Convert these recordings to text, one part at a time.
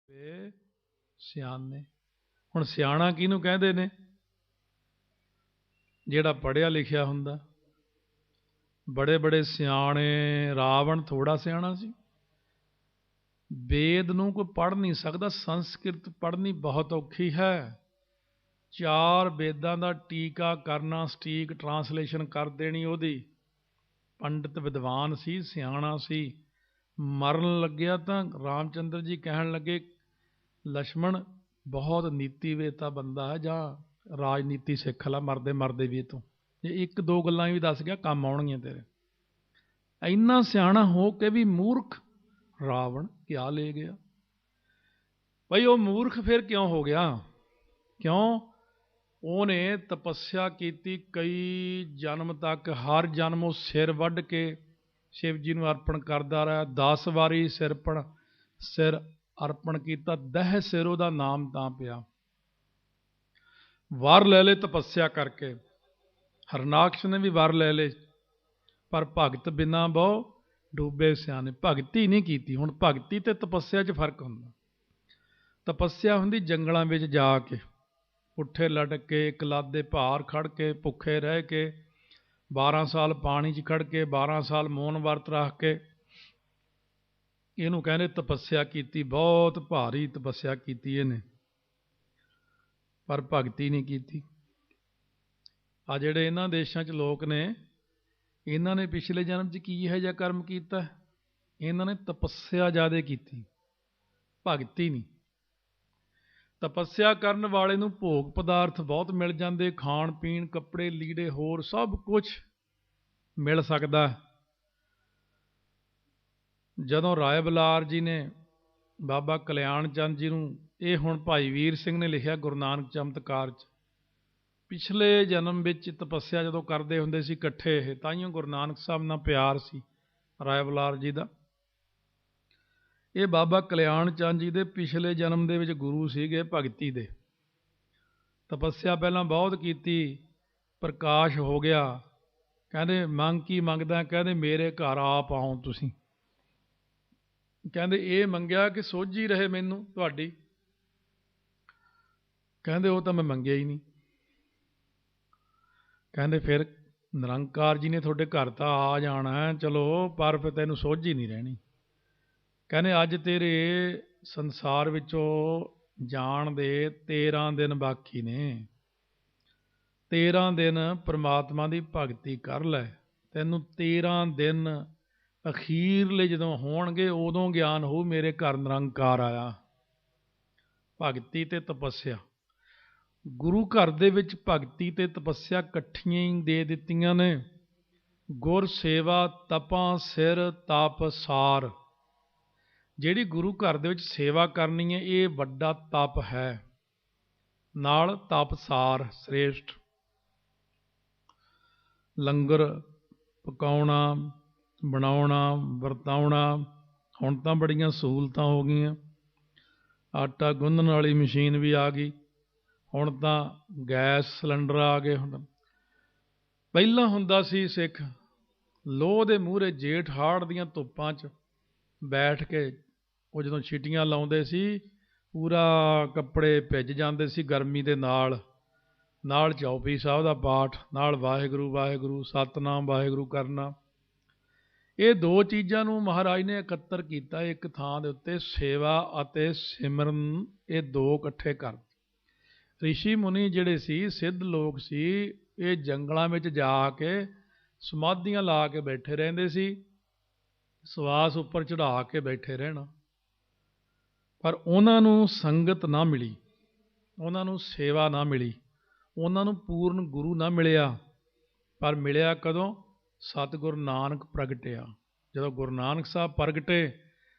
ਵੇ ਸਿਆਣੇ। ਹੁਣ ਸਿਆਣਾ ਕਿਹਨੂੰ ਕਹਿੰਦੇ ਨੇ? ਜਿਹੜਾ ਪੜ੍ਹਿਆ ਲਿਖਿਆ ਹੁੰਦਾ। ਬੜੇ ਬੜੇ ਸਿਆਣੇ। ਰਾਵਣ ਥੋੜਾ ਸਿਆਣਾ ਸੀ। ਵੇਦ ਨੂੰ ਕੋਈ ਪੜ੍ਹ ਨਹੀਂ ਸਕਦਾ। ਸੰਸਕ੍ਰਿਤ ਪੜ੍ਹਨੀ ਬਹੁਤ ਔਖੀ ਹੈ। 4 ਵੇਦਾਂ ਦਾ ਟੀਕਾ ਕਰਨਾ, ਸਟੀਕ ਟਰਾਂਸਲੇਸ਼ਨ ਕਰ ਦੇਣੀ ਉਹਦੀ। ਪੰਡਿਤ ਵਿਦਵਾਨ ਸੀ, ਸਿਆਣਾ ਸੀ। ਮਰਨ ਲੱਗਿਆ ਤਾਂ ਰਾਮਚੰਦਰ ਜੀ ਕਹਿਣ ਲੱਗੇ, ਲਛਮਣ ਬਹੁਤ ਨੀਤੀਵੇਤਾ ਬੰਦਾ ਹੈ, ਜਾਂ ਰਾਜਨੀਤੀ ਸਿੱਖ ਲਾ ਮਰਦੇ ਮਰਦੇ ਵੀ ਤੂੰ। ਇਹ 1-2 ਗੱਲਾਂ ਵੀ ਦੱਸ ਗਿਆ, ਕੰਮ ਆਉਣਗੀਆਂ ਤੇਰੇ। ਇੰਨਾ ਸਿਆਣਾ ਹੋ ਕੇ ਵੀ ਮੂਰਖ ਰਾਵਣ ਕਿਆ ਲੈ ਗਿਆ। ਬਈ ਉਹ ਮੂਰਖ ਫਿਰ ਕਿਉਂ ਹੋ ਗਿਆ? ਕਿਉਂ? ਉਹਨੇ ਤਪੱਸਿਆ ਕੀਤੀ ਕਈ ਜਨਮ ਤੱਕ। ਹਰ ਜਨਮ ਉਹ ਸਿਰ ਵੱਢ ਕੇ ਸ਼ਿਵ ਜੀ ਨੂੰ ਅਰਪਣ ਕਰਦਾ ਰਿਹਾ। 10 ਵਾਰੀ ਸਿਰ ਅਰਪਣ ਕੀਤਾ। ਦਹਿ ਸਿਰ ਉਹਦਾ ਨਾਮ ਤਾਂ ਪਿਆ। ਵਰ ਲੈ ਲਏ ਤਪੱਸਿਆ ਕਰਕੇ। ਹਰਨਾਕਸ਼ ਨੇ ਵੀ ਵਰ ਲੈ ਲਏ, ਪਰ ਭਗਤ ਬਿਨਾ ਬਹੁ ਡੂਬੇ ਸਿਆਣੇ। ਭਗਤੀ ਨਹੀਂ ਕੀਤੀ। ਹੁਣ ਭਗਤੀ ਤੇ ਤਪੱਸਿਆ 'ਚ ਫਰਕ ਹੁੰਦਾ। ਤਪੱਸਿਆ ਹੁੰਦੀ ਜੰਗਲਾਂ ਵਿੱਚ ਜਾ ਕੇ, ਪੁੱਠੇ ਲਟਕ ਕੇ, ਕਲਾਦੇ ਭਾਰ ਖੜ ਕੇ, ਭੁੱਖੇ ਰਹਿ ਕੇ, 12 ਸਾਲ ਪਾਣੀ 'ਚ ਖੜ ਕੇ, 12 ਸਾਲ ਮੌਨ ਵਰਤ ਰੱਖ ਕੇ, ਇਹਨੂੰ ਕਹਿੰਦੇ ਤਪੱਸਿਆ ਕੀਤੀ। ਬਹੁਤ ਭਾਰੀ ਤਪੱਸਿਆ ਕੀਤੀ ਇਹਨੇ, ਪਰ ਭਗਤੀ ਨਹੀਂ ਕੀਤੀ। ਆ ਜਿਹੜੇ ਇਹਨਾਂ ਦੇਸ਼ਾਂ 'ਚ ਲੋਕ ਨੇ, ਇਹਨਾਂ ਨੇ ਪਿਛਲੇ ਜਨਮ 'ਚ ਕੀ ਇਹੋ ਜਿਹਾ ਕਰਮ ਕੀਤਾ? ਇਹਨਾਂ ਨੇ ਤਪੱਸਿਆ ਜ਼ਿਆਦਾ ਕੀਤੀ, ਭਗਤੀ ਨਹੀਂ। ਤਪੱਸਿਆ ਕਰਨ ਵਾਲੇ ਨੂੰ ਭੋਗ ਪਦਾਰਥ ਬਹੁਤ ਮਿਲ ਜਾਂਦੇ, ਖਾਣ ਪੀਣ, ਕੱਪੜੇ ਲੀੜੇ, ਹੋਰ ਸਭ ਕੁਝ ਮਿਲ ਸਕਦਾ। ਜਦੋਂ ਰਾਏ ਬਲਾਰ ਜੀ ਨੇ ਬਾਬਾ ਕਲਿਆਣ ਚੰਦ ਜੀ ਨੂੰ, ਇਹ ਹੁਣ ਭਾਈ ਵੀਰ ਸਿੰਘ ਨੇ ਲਿਖਿਆ ਗੁਰੂ ਨਾਨਕ ਚਮਤਕਾਰ 'ਚ, ਪਿਛਲੇ ਜਨਮ ਵਿੱਚ ਤਪੱਸਿਆ ਜਦੋਂ ਕਰਦੇ ਹੁੰਦੇ ਸੀ ਇਕੱਠੇ, ਇਹ ਤਾਈਓ ਗੁਰੂ ਨਾਨਕ ਸਾਹਿਬ ਨਾਲ ਪਿਆਰ ਸੀ ਰਾਏ ਬਲਾਰ ਜੀ ਦਾ। ਇਹ ਬਾਬਾ ਕਲਿਆਣ ਚੰਦ ਜੀ ਦੇ ਪਿਛਲੇ ਜਨਮ ਦੇ ਵਿੱਚ ਗੁਰੂ ਸੀਗੇ ਭਗਤੀ ਦੇ। ਤਪੱਸਿਆ ਪਹਿਲਾਂ ਬਹੁਤ ਕੀਤੀ, ਪ੍ਰਕਾਸ਼ ਹੋ ਗਿਆ। ਕਹਿੰਦੇ ਮੰਗ ਕੀ ਮੰਗਦਾ? ਕਹਿੰਦੇ ਮੇਰੇ ਘਰ ਆਪ ਆਓ ਤੁਸੀਂ। ਕਹਿੰਦੇ ਇਹ ਮੰਗਿਆ ਕਿ ਸੋਝੀ ਰਹੇ ਮੈਨੂੰ ਤੁਹਾਡੀ। ਕਹਿੰਦੇ ਉਹ ਤਾਂ ਮੈਂ ਮੰਗਿਆ ਹੀ ਨਹੀਂ। ਕਹਿੰਦੇ ਫਿਰ ਨਿਰੰਕਾਰ ਜੀ ਨੇ ਤੁਹਾਡੇ ਘਰ ਤਾਂ ਆ ਜਾਣਾ ਚਲੋ, ਪਰ ਫਿਰ ਤੈਨੂੰ ਸੋਝੀ ਨਹੀਂ ਰਹਿਣੀ। ਕਹਿੰਦੇ ਅੱਜ ਤੇਰੇ ਸੰਸਾਰ ਵਿੱਚੋਂ ਜਾਣ ਦੇ 13 ਦਿਨ ਬਾਕੀ ਨੇ। 13 ਦਿਨ ਪਰਮਾਤਮਾ ਦੀ ਭਗਤੀ ਕਰ ਲੈ। ਤੈਨੂੰ 13 ਦਿਨ ਅਖੀਰਲੇ ਜਦੋਂ ਹੋਣਗੇ, ਉਦੋਂ ਗਿਆਨ ਹੋਊ ਮੇਰੇ ਘਰ ਨਿਰੰਕਾਰ ਆਇਆ। ਭਗਤੀ ਤੇ ਤਪੱਸਿਆ, ਗੁਰੂ ਘਰ ਦੇ ਵਿੱਚ ਭਗਤੀ ਤੇ ਤਪੱਸਿਆ ਇਕੱਠੀਆਂ ਹੀ ਦੇ ਦਿੱਤੀਆਂ ਨੇ। ਗੁਰ ਸੇਵਾ ਤਪਾਂ ਸਿਰ ਤਪ ਸਾਰ। ਜਿਹੜੀ ਗੁਰੂ ਘਰ ਦੇ ਵਿੱਚ ਸੇਵਾ ਕਰਨੀ ਹੈ, ਇਹ ਵੱਡਾ ਤਪ ਹੈ, ਨਾਲ ਤਪਸਾਰ ਸ੍ਰੇਸ਼ਟ। ਲੰਗਰ ਪਕਾਉਣਾ, ਬਣਾਉਣਾ, ਵਰਤਾਉਣਾ। ਹੁਣ ਤਾਂ ਬੜੀਆਂ ਸਹੂਲਤਾਂ ਹੋ ਗਈਆਂ। ਆਟਾ ਗੁੰਨਣ ਵਾਲੀ ਮਸ਼ੀਨ ਵੀ ਆ ਗਈ। ਹੁਣ ਤਾਂ ਗੈਸ ਸਿਲੰਡਰ ਆ ਗਏ। ਹੁਣ ਪਹਿਲਾਂ ਹੁੰਦਾ ਸੀ ਸਿੱਖ ਲੋਹ ਦੇ ਮੂਹਰੇ ਜੇਠ ਹਾੜ ਦੀਆਂ ਧੁੱਪਾਂ 'ਚ ਬੈਠ ਕੇ, ਉਹ ਜਦੋਂ ਛਿਟੀਆਂ ਲਾਉਂਦੇ ਸੀ, ਪੂਰਾ ਕੱਪੜੇ ਭਿੱਜ ਜਾਂਦੇ ਸੀ ਗਰਮੀ ਦੇ ਨਾਲ। ਨਾਲ ਚੌਪਈ ਸਾਹਿਬ ਦਾ ਪਾਠ, ਨਾਲ ਵਾਹਿਗੁਰੂ ਵਾਹਿਗੁਰੂ ਸਤਿਨਾਮ ਵਾਹਿਗੁਰੂ ਕਰਨਾ। ਇਹ 2 ਚੀਜ਼ਾਂ ਨੂੰ ਮਹਾਰਾਜ ਨੇ ਇਕੱਤਰ ਕੀਤਾ ਇੱਕ ਥਾਂ ਦੇ ਉੱਤੇ, ਸੇਵਾ ਅਤੇ ਸਿਮਰਨ। ਇਹ 2 ਇਕੱਠੇ ਕਰ। ਰਿਸ਼ੀ ਮੁਨੀ ਜਿਹੜੇ ਸੀ, ਸਿੱਧ ਲੋਕ ਸੀ, ਇਹ ਜੰਗਲਾਂ ਵਿੱਚ ਜਾ ਕੇ ਸਮਾਧੀਆਂ ਲਾ ਕੇ ਬੈਠੇ ਰਹਿੰਦੇ ਸੀ, ਸਵਾਸ ਉੱਪਰ ਚੜ੍ਹਾ ਕੇ ਬੈਠੇ ਰਹਿਣਾ। ਪਰ ਉਹਨਾਂ ਨੂੰ ਸੰਗਤ ਨਾ ਮਿਲੀ, ਉਹਨਾਂ ਨੂੰ ਸੇਵਾ ਨਾ ਮਿਲੀ, ਉਹਨਾਂ ਨੂੰ ਪੂਰਨ ਗੁਰੂ ਨਾ ਮਿਲਿਆ। ਪਰ ਮਿਲਿਆ ਕਦੋਂ? ਸਤਿਗੁਰੂ ਨਾਨਕ ਪ੍ਰਗਟਿਆ। ਜਦੋਂ ਗੁਰੂ ਨਾਨਕ ਸਾਹਿਬ ਪ੍ਰਗਟੇ,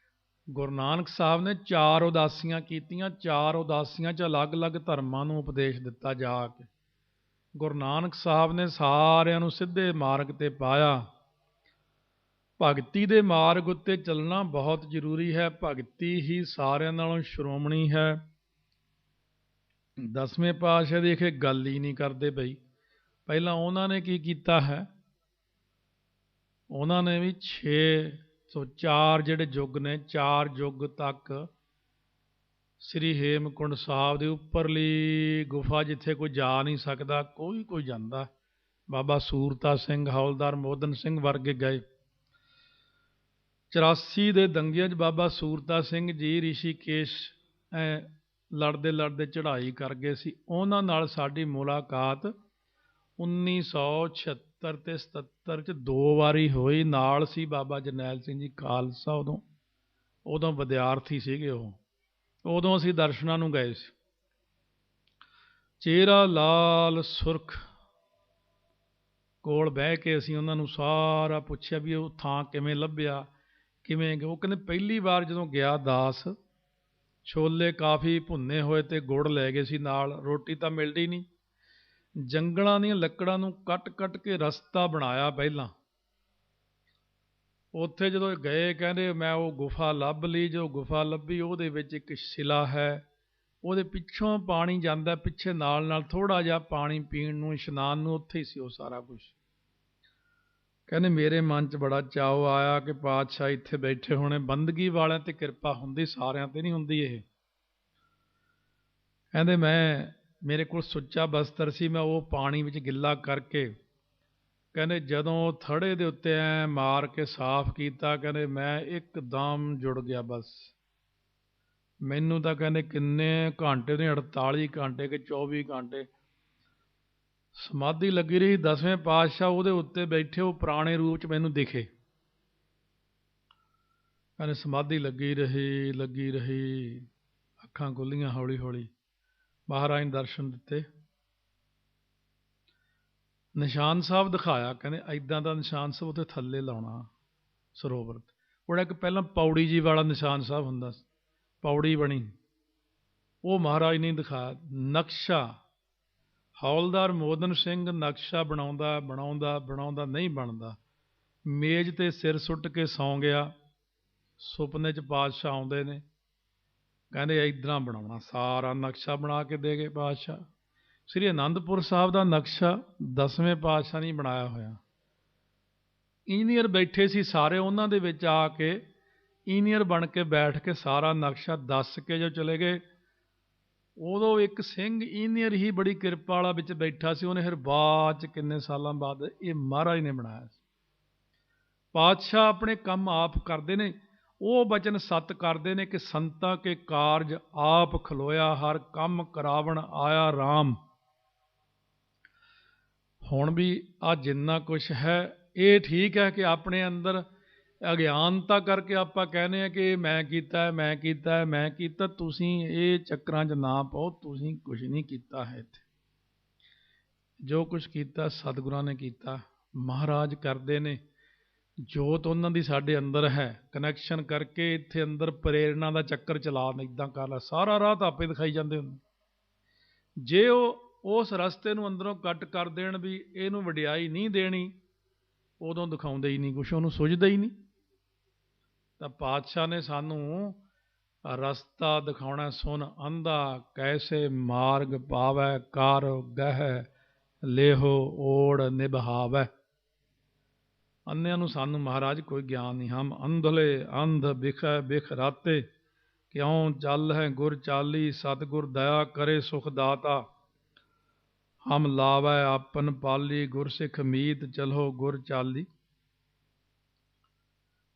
ਗੁਰੂ ਨਾਨਕ ਸਾਹਿਬ ਨੇ 4 ਉਦਾਸੀਆਂ ਕੀਤੀਆਂ। 4 ਉਦਾਸੀਆਂ 'ਚ ਅਲੱਗ-ਅਲੱਗ ਧਰਮਾਂ ਨੂੰ ਉਪਦੇਸ਼ ਦਿੱਤਾ ਜਾ ਕੇ। ਗੁਰੂ ਨਾਨਕ ਸਾਹਿਬ ਨੇ ਸਾਰਿਆਂ ਨੂੰ ਸਿੱਧੇ ਮਾਰਗ 'ਤੇ ਪਾਇਆ। ਭਗਤੀ ਦੇ ਮਾਰਗ ਉੱਤੇ ਚੱਲਣਾ ਬਹੁਤ ਜ਼ਰੂਰੀ ਹੈ। ਭਗਤੀ ਹੀ ਸਾਰਿਆਂ ਨਾਲੋਂ ਸ਼੍ਰੋਮਣੀ ਹੈ। 10ਵੇਂ ਪਾਤਸ਼ਾਹ ਦੀ ਇਹ ਗੱਲ ਹੀ ਨਹੀਂ ਕਰਦੇ ਬਈ। ਪਹਿਲਾਂ ਉਹਨਾਂ ਨੇ ਕੀ ਕੀਤਾ ਹੈ? ਉਹਨਾਂ ਨੇ ਵੀ 4 ਜਿਹੜੇ ਯੁੱਗ ਨੇ, 4 ਯੁੱਗ ਤੱਕ ਸ੍ਰੀ ਹੇਮਕੁੰਡ ਸਾਹਿਬ ਦੇ ਉੱਪਰਲੀ ਗੁਫਾ ਜਿੱਥੇ ਕੋਈ ਜਾ ਨਹੀਂ ਸਕਦਾ, ਕੋਈ ਜਾਂਦਾ। ਬਾਬਾ ਸੂਰਤਾ ਸਿੰਘ, ਹੌਲਦਾਰ ਮੋਹਦਨ ਸਿੰਘ ਵਰਗੇ ਗਏ। 84 ਦੇ ਦੰਗਿਆਂ 'ਚ ਬਾਬਾ ਸੂਰਤਾ ਸਿੰਘ ਜੀ ਰਿਸ਼ੀਕੇਸ਼ ਲੜਦੇ ਲੜਦੇ ਚੜ੍ਹਾਈ ਕਰ ਗਏ ਸੀ। ਉਹਨਾਂ ਨਾਲ ਸਾਡੀ ਮੁਲਾਕਾਤ 1976 ਤੇ 77 'ਚ 2 ਵਾਰੀ ਹੋਈ। ਨਾਲ ਸੀ ਬਾਬਾ ਜਰਨੈਲ ਸਿੰਘ ਜੀ ਖਾਲਸਾ, ਉਦੋਂ ਵਿਦਿਆਰਥੀ ਸੀਗੇ ਉਹ। ਉਦੋਂ ਅਸੀਂ ਦਰਸ਼ਨਾਂ ਨੂੰ ਗਏ ਸੀ। ਚਿਹਰਾ ਲਾਲ ਸੁਰਖ ਕੋਲ ਬਹਿ ਕੇ ਅਸੀਂ ਉਹਨਾਂ ਨੂੰ ਸਾਰਾ ਪੁੱਛਿਆ ਵੀ ਉਹ ਥਾਂ ਕਿਵੇਂ ਲੱਭਿਆ, ਕਿਵੇਂ। ਉਹ ਕਹਿੰਦੇ ਪਹਿਲੀ ਵਾਰ ਜਦੋਂ ਗਿਆ ਦਾਸ, ਛੋਲੇ ਕਾਫੀ ਭੁੰਨੇ ਹੋਏ ਤੇ ਗੁੜ ਲੈ ਗਏ ਸੀ ਨਾਲ। ਰੋਟੀ ਤਾਂ ਮਿਲਦੀ ਨਹੀਂ। ਜੰਗਲਾਂ ਦੀਆਂ ਲੱਕੜਾਂ ਨੂੰ ਕੱਟ ਕੱਟ ਕੇ ਰਸਤਾ ਬਣਾਇਆ ਪਹਿਲਾਂ। ਉੱਥੇ ਜਦੋਂ ਗਏ ਕਹਿੰਦੇ ਮੈਂ ਉਹ ਗੁਫਾ ਲੱਭ ਲਈ। ਜੋ ਗੁਫਾ ਲੱਭੀ ਉਹਦੇ ਵਿੱਚ ਇੱਕ ਸ਼ਿਲਾ ਹੈ, ਉਹਦੇ ਪਿੱਛੋਂ ਪਾਣੀ ਜਾਂਦਾ, ਪਿੱਛੇ ਨਾਲ ਨਾਲ ਥੋੜ੍ਹਾ ਜਿਹਾ ਪਾਣੀ ਪੀਣ ਨੂੰ, ਇਸ਼ਨਾਨ ਨੂੰ, ਉੱਥੇ ਹੀ ਸੀ ਉਹ ਸਾਰਾ ਕੁਛ। ਕਹਿੰਦੇ ਮੇਰੇ ਮਨ 'ਚ ਬੜਾ ਚਾਅ ਆਇਆ ਕਿ ਪਾਤਸ਼ਾਹ ਇੱਥੇ ਬੈਠੇ ਹੋਣੇ। ਬੰਦਗੀ ਵਾਲਿਆਂ 'ਤੇ ਕਿਰਪਾ ਹੁੰਦੀ, ਸਾਰਿਆਂ 'ਤੇ ਨਹੀਂ ਹੁੰਦੀ ਇਹ। ਕਹਿੰਦੇ ਮੇਰੇ ਕੋਲ ਸੁੱਚਾ ਬਸਤਰ ਸੀ, ਮੈਂ ਉਹ ਪਾਣੀ ਵਿੱਚ ਗਿੱਲਾ ਕਰਕੇ, ਕਹਿੰਦੇ ਜਦੋਂ ਥੜੇ ਦੇ ਉੱਤੇ ਐ ਮਾਰ ਕੇ ਸਾਫ਼ ਕੀਤਾ, ਕਹਿੰਦੇ ਮੈਂ ਇੱਕਦਮ ਜੁੜ ਗਿਆ। ਬਸ ਮੈਨੂੰ ਤਾਂ ਕਹਿੰਦੇ ਕਿੰਨੇ ਘੰਟੇ ਨੇ, 48 ਘੰਟੇ ਕਿ 24 ਘੰਟੇ ਸਮਾਧੀ ਲੱਗੀ ਰਹੀ। 10ਵੇਂ ਪਾਤਸ਼ਾਹ ਉਹਦੇ ਉੱਤੇ ਬੈਠੇ, ਉਹ ਪੁਰਾਣੇ ਰੂਪ 'ਚ ਮੈਨੂੰ ਦਿਖੇ। ਕਹਿੰਦੇ ਸਮਾਧੀ ਲੱਗੀ ਰਹੀ, ਅੱਖਾਂ ਖੁੱਲੀਆਂ ਹੌਲੀ ਹੌਲੀ, ਮਹਾਰਾਜ ਨੇ ਦਰਸ਼ਨ ਦਿੱਤੇ। ਨਿਸ਼ਾਨ ਸਾਹਿਬ ਦਿਖਾਇਆ, ਕਹਿੰਦੇ ਐਦਾਂ ਦਾ ਨਿਸ਼ਾਨ ਸਾਹਿਬ ਉੱਥੇ ਥੱਲੇ ਲਾਉਣਾ ਸਰੋਵਰ 'ਤੇ। ਉਹਦਾ ਇੱਕ ਪਹਿਲਾਂ ਪੌੜੀ ਜੀ ਵਾਲਾ ਨਿਸ਼ਾਨ ਸਾਹਿਬ ਹੁੰਦਾ ਸੀ, ਪੌੜੀ ਬਣੀ, ਉਹ ਮਹਾਰਾਜ ਨੇ ਦਿਖਾਇਆ। ਨਕਸ਼ਾ ਹੌਲਦਾਰ ਮੋਹਦਨ ਸਿੰਘ ਨਕਸ਼ਾ ਬਣਾਉਂਦਾ ਨਹੀਂ ਬਣਦਾ। ਮੇਜ਼ 'ਤੇ ਸਿਰ ਸੁੱਟ ਕੇ ਸੌਂ ਗਿਆ। ਸੁਪਨੇ 'ਚ ਪਾਤਸ਼ਾਹ ਆਉਂਦੇ ਨੇ, ਕਹਿੰਦੇ ਇੱਦਾਂ ਬਣਾਉਣਾ। ਸਾਰਾ ਨਕਸ਼ਾ ਬਣਾ ਕੇ ਦੇ ਗਏ ਪਾਤਸ਼ਾਹ। ਸ੍ਰੀ ਅਨੰਦਪੁਰ ਸਾਹਿਬ ਦਾ ਨਕਸ਼ਾ 10ਵੇਂ ਪਾਤਸ਼ਾਹ ਨੇ ਬਣਾਇਆ ਹੋਇਆ। ਇੰਜੀਨੀਅਰ ਬੈਠੇ ਸੀ ਸਾਰੇ, ਉਹਨਾਂ ਦੇ ਵਿੱਚ ਆ ਕੇ ਇੰਜੀਨੀਅਰ ਬਣ ਕੇ ਬੈਠ ਕੇ ਸਾਰਾ ਨਕਸ਼ਾ ਦੱਸ ਕੇ ਜੋ ਚਲੇ ਗਏ। ਉਦੋਂ ਇੱਕ ਸਿੰਘ ਇੰਜੀਨੀਅਰ ਹੀ ਬੜੀ ਕਿਰਪਾ ਵਾਲਾ ਵਿੱਚ ਬੈਠਾ ਸੀ। ਉਹਨੇ ਫਿਰ ਬਾਅਦ 'ਚ ਕਿੰਨੇ ਸਾਲਾਂ ਬਾਅਦ ਇਹ ਮਹਾਰਾਜ ਨੇ ਬਣਾਇਆ ਸੀ। ਪਾਤਸ਼ਾਹ ਆਪਣੇ ਕੰਮ ਆਪ ਕਰਦੇ ਨੇ। ਉਹ ਬਚਨ ਸੱਤ ਕਰਦੇ ਨੇ ਕਿ ਸੰਤਾਂ ਕੇ ਕਾਰਜ ਆਪ ਖਲੋਇਆ, ਹਰ ਕੰਮ ਕਰਾਵਣ ਆਇਆ ਰਾਮ। ਹੁਣ ਵੀ ਆ ਜਿੰਨਾ ਕੁਛ ਹੈ ਇਹ ਠੀਕ ਹੈ ਕਿ ਆਪਣੇ ਅੰਦਰ ਅਗਿਆਨਤਾ ਕਰਕੇ ਆਪਾਂ ਕਹਿੰਦੇ ਆ ਕਿ ਮੈਂ ਕੀਤਾ। ਤੁਸੀਂ ਇਹ ਚੱਕਰਾਂ 'ਚ ਨਾ ਪਾਓ, ਤੁਸੀਂ ਕੁਛ ਨਹੀਂ ਕੀਤਾ ਹੈ। ਇੱਥੇ ਜੋ ਕੁਛ ਕੀਤਾ ਸਤਿਗੁਰਾਂ ਨੇ ਕੀਤਾ, ਮਹਾਰਾਜ ਕਰਦੇ ਨੇ। ਜੋਤ ਉਹਨਾਂ ਦੀ ਸਾਡੇ ਅੰਦਰ ਹੈ, ਕਨੈਕਸ਼ਨ ਕਰਕੇ ਇੱਥੇ ਅੰਦਰ ਪ੍ਰੇਰਨਾ ਦਾ ਚੱਕਰ ਚਲਾ, ਇੱਦਾਂ ਕਰ ਲਾ, ਸਾਰਾ ਰਾਹ ਤਾਂ ਆਪੇ ਦਿਖਾਈ ਜਾਂਦੇ ਹੁੰਦੇ। ਜੇ ਉਹ ਉਸ ਰਸਤੇ ਨੂੰ ਅੰਦਰੋਂ ਕੱਟ ਕਰ ਦੇਣ ਵੀ ਇਹਨੂੰ ਵਡਿਆਈ ਨਹੀਂ ਦੇਣੀ, ਉਦੋਂ ਦਿਖਾਉਂਦੇ ਹੀ ਨਹੀਂ ਕੁਛ, ਉਹਨੂੰ ਸੁਝਦਾ ਹੀ ਨਹੀਂ। ਤਾਂ ਪਾਤਸ਼ਾਹ ਨੇ ਸਾਨੂੰ ਰਸਤਾ ਦਿਖਾਉਣਾ। ਸੁਣ ਅੰਧਾ ਕੈਸੇ ਮਾਰਗ ਪਾਵੈ, ਕਰ ਗਹਿ ਲੇਹੋ ਓੜ ਨਿਭਾਵੈ। ਅੰਨਿਆਂ ਨੂੰ ਸਾਨੂੰ ਮਹਾਰਾਜ ਕੋਈ ਗਿਆਨ ਨਹੀਂ। ਹਮ ਅੰਧਲੇ ਅੰਧ ਬਿਖੈ ਬਿਖ ਰਾਤੇ, ਕਿਉਂ ਚੱਲ ਹੈ ਗੁਰ ਚਾਲੀ, ਸਤਿਗੁਰ ਦਇਆ ਕਰੇ ਸੁਖ ਦਾਤਾ। ਹਮ ਲਾਵੈ ਆਪਨ ਪਾਲੀ, ਗੁਰ ਸਿੱਖ ਮੀਤ ਚਲੋ ਗੁਰ ਚਾਲੀ।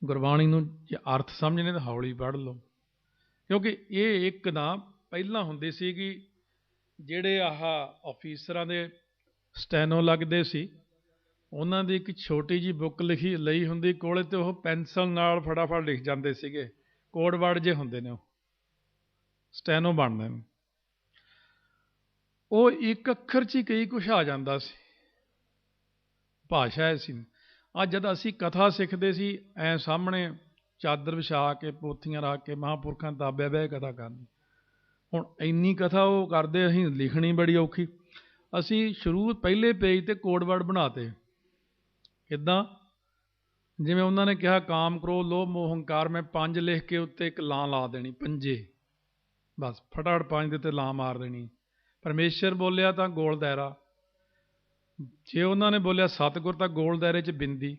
ਗੁਰਬਾਣੀ ਨੂੰ ਜੇ ਅਰਥ ਸਮਝਣੇ ਤਾਂ ਹੌਲੀ ਪੜ੍ਹ ਲਓ, ਕਿਉਂਕਿ ਇਹ ਇੱਕ ਨਾ ਪਹਿਲਾਂ ਹੁੰਦੀ ਸੀ ਕਿ ਜਿਹੜੇ ਆਫੀਸਰਾਂ ਦੇ ਸਟੈਨੋ ਲੱਗਦੇ ਸੀ, ਉਹਨਾਂ ਦੀ ਇੱਕ ਛੋਟੀ ਜਿਹੀ ਬੁੱਕ ਲਈ ਹੁੰਦੀ ਕੋਲੇ, ਤੇ ਉਹ ਪੈਨਸਲ ਨਾਲ ਫਟਾਫਟ ਲਿਖ ਜਾਂਦੇ ਸੀਗੇ। ਕੋਡ ਵਰਡ ਜੇ ਹੁੰਦੇ ਨੇ, ਉਹ ਸਟੈਨੋ ਬਣਦੇ ਨੇ। ਉਹ ਇੱਕ ਅੱਖਰ 'ਚ ਹੀ ਕਈ ਕੁਛ ਆ ਜਾਂਦਾ ਸੀ, ਭਾਸ਼ਾ ਐਸੀ। ਅੱਜ ਜਦ ਅਸੀਂ ਕਥਾ ਸਿੱਖਦੇ ਸੀ, ਐਂ ਸਾਹਮਣੇ ਚਾਦਰ ਵਿਛਾ ਕੇ, ਪੋਥੀਆਂ ਰੱਖ ਕੇ, ਮਹਾਂਪੁਰਖਾਂ ਤਾਬਿਆ ਬਹਿ ਕਥਾ ਕਰਨੀ। ਹੁਣ ਇੰਨੀ ਕਥਾ ਉਹ ਕਰਦੇ, ਅਸੀਂ ਲਿਖਣੀ ਬੜੀ ਔਖੀ। ਅਸੀਂ ਪਹਿਲੇ ਪੇਜ 'ਤੇ ਕੋਡ ਵਰਡ ਬਣਾਤੇ। ਕਿੱਦਾਂ? ਜਿਵੇਂ ਉਹਨਾਂ ਨੇ ਕਿਹਾ ਕਾਮ ਕ੍ਰੋਧ ਲੋਭ ਮੋਹ ਹੰਕਾਰ, ਮੈਂ 5 ਲਿਖ ਕੇ ਉੱਤੇ ਇੱਕ ਲਾਂ ਲਾ ਦੇਣੀ, ਪੰਜੇ, ਬਸ ਫਟਾਫਟ 5 ਦੇ ਉੱਤੇ ਲਾਂ ਮਾਰ ਦੇਣੀ। ਪਰਮੇਸ਼ਰ ਬੋਲਿਆ ਤਾਂ ਗੋਲ ਦਾਇਰਾ, ਜੇ ਉਹਨਾਂ ਨੇ ਬੋਲਿਆ ਸਤਿਗੁਰ ਤਾਂ ਗੋਲ ਦਾਇਰੇ 'ਚ ਬਿੰਦੀ,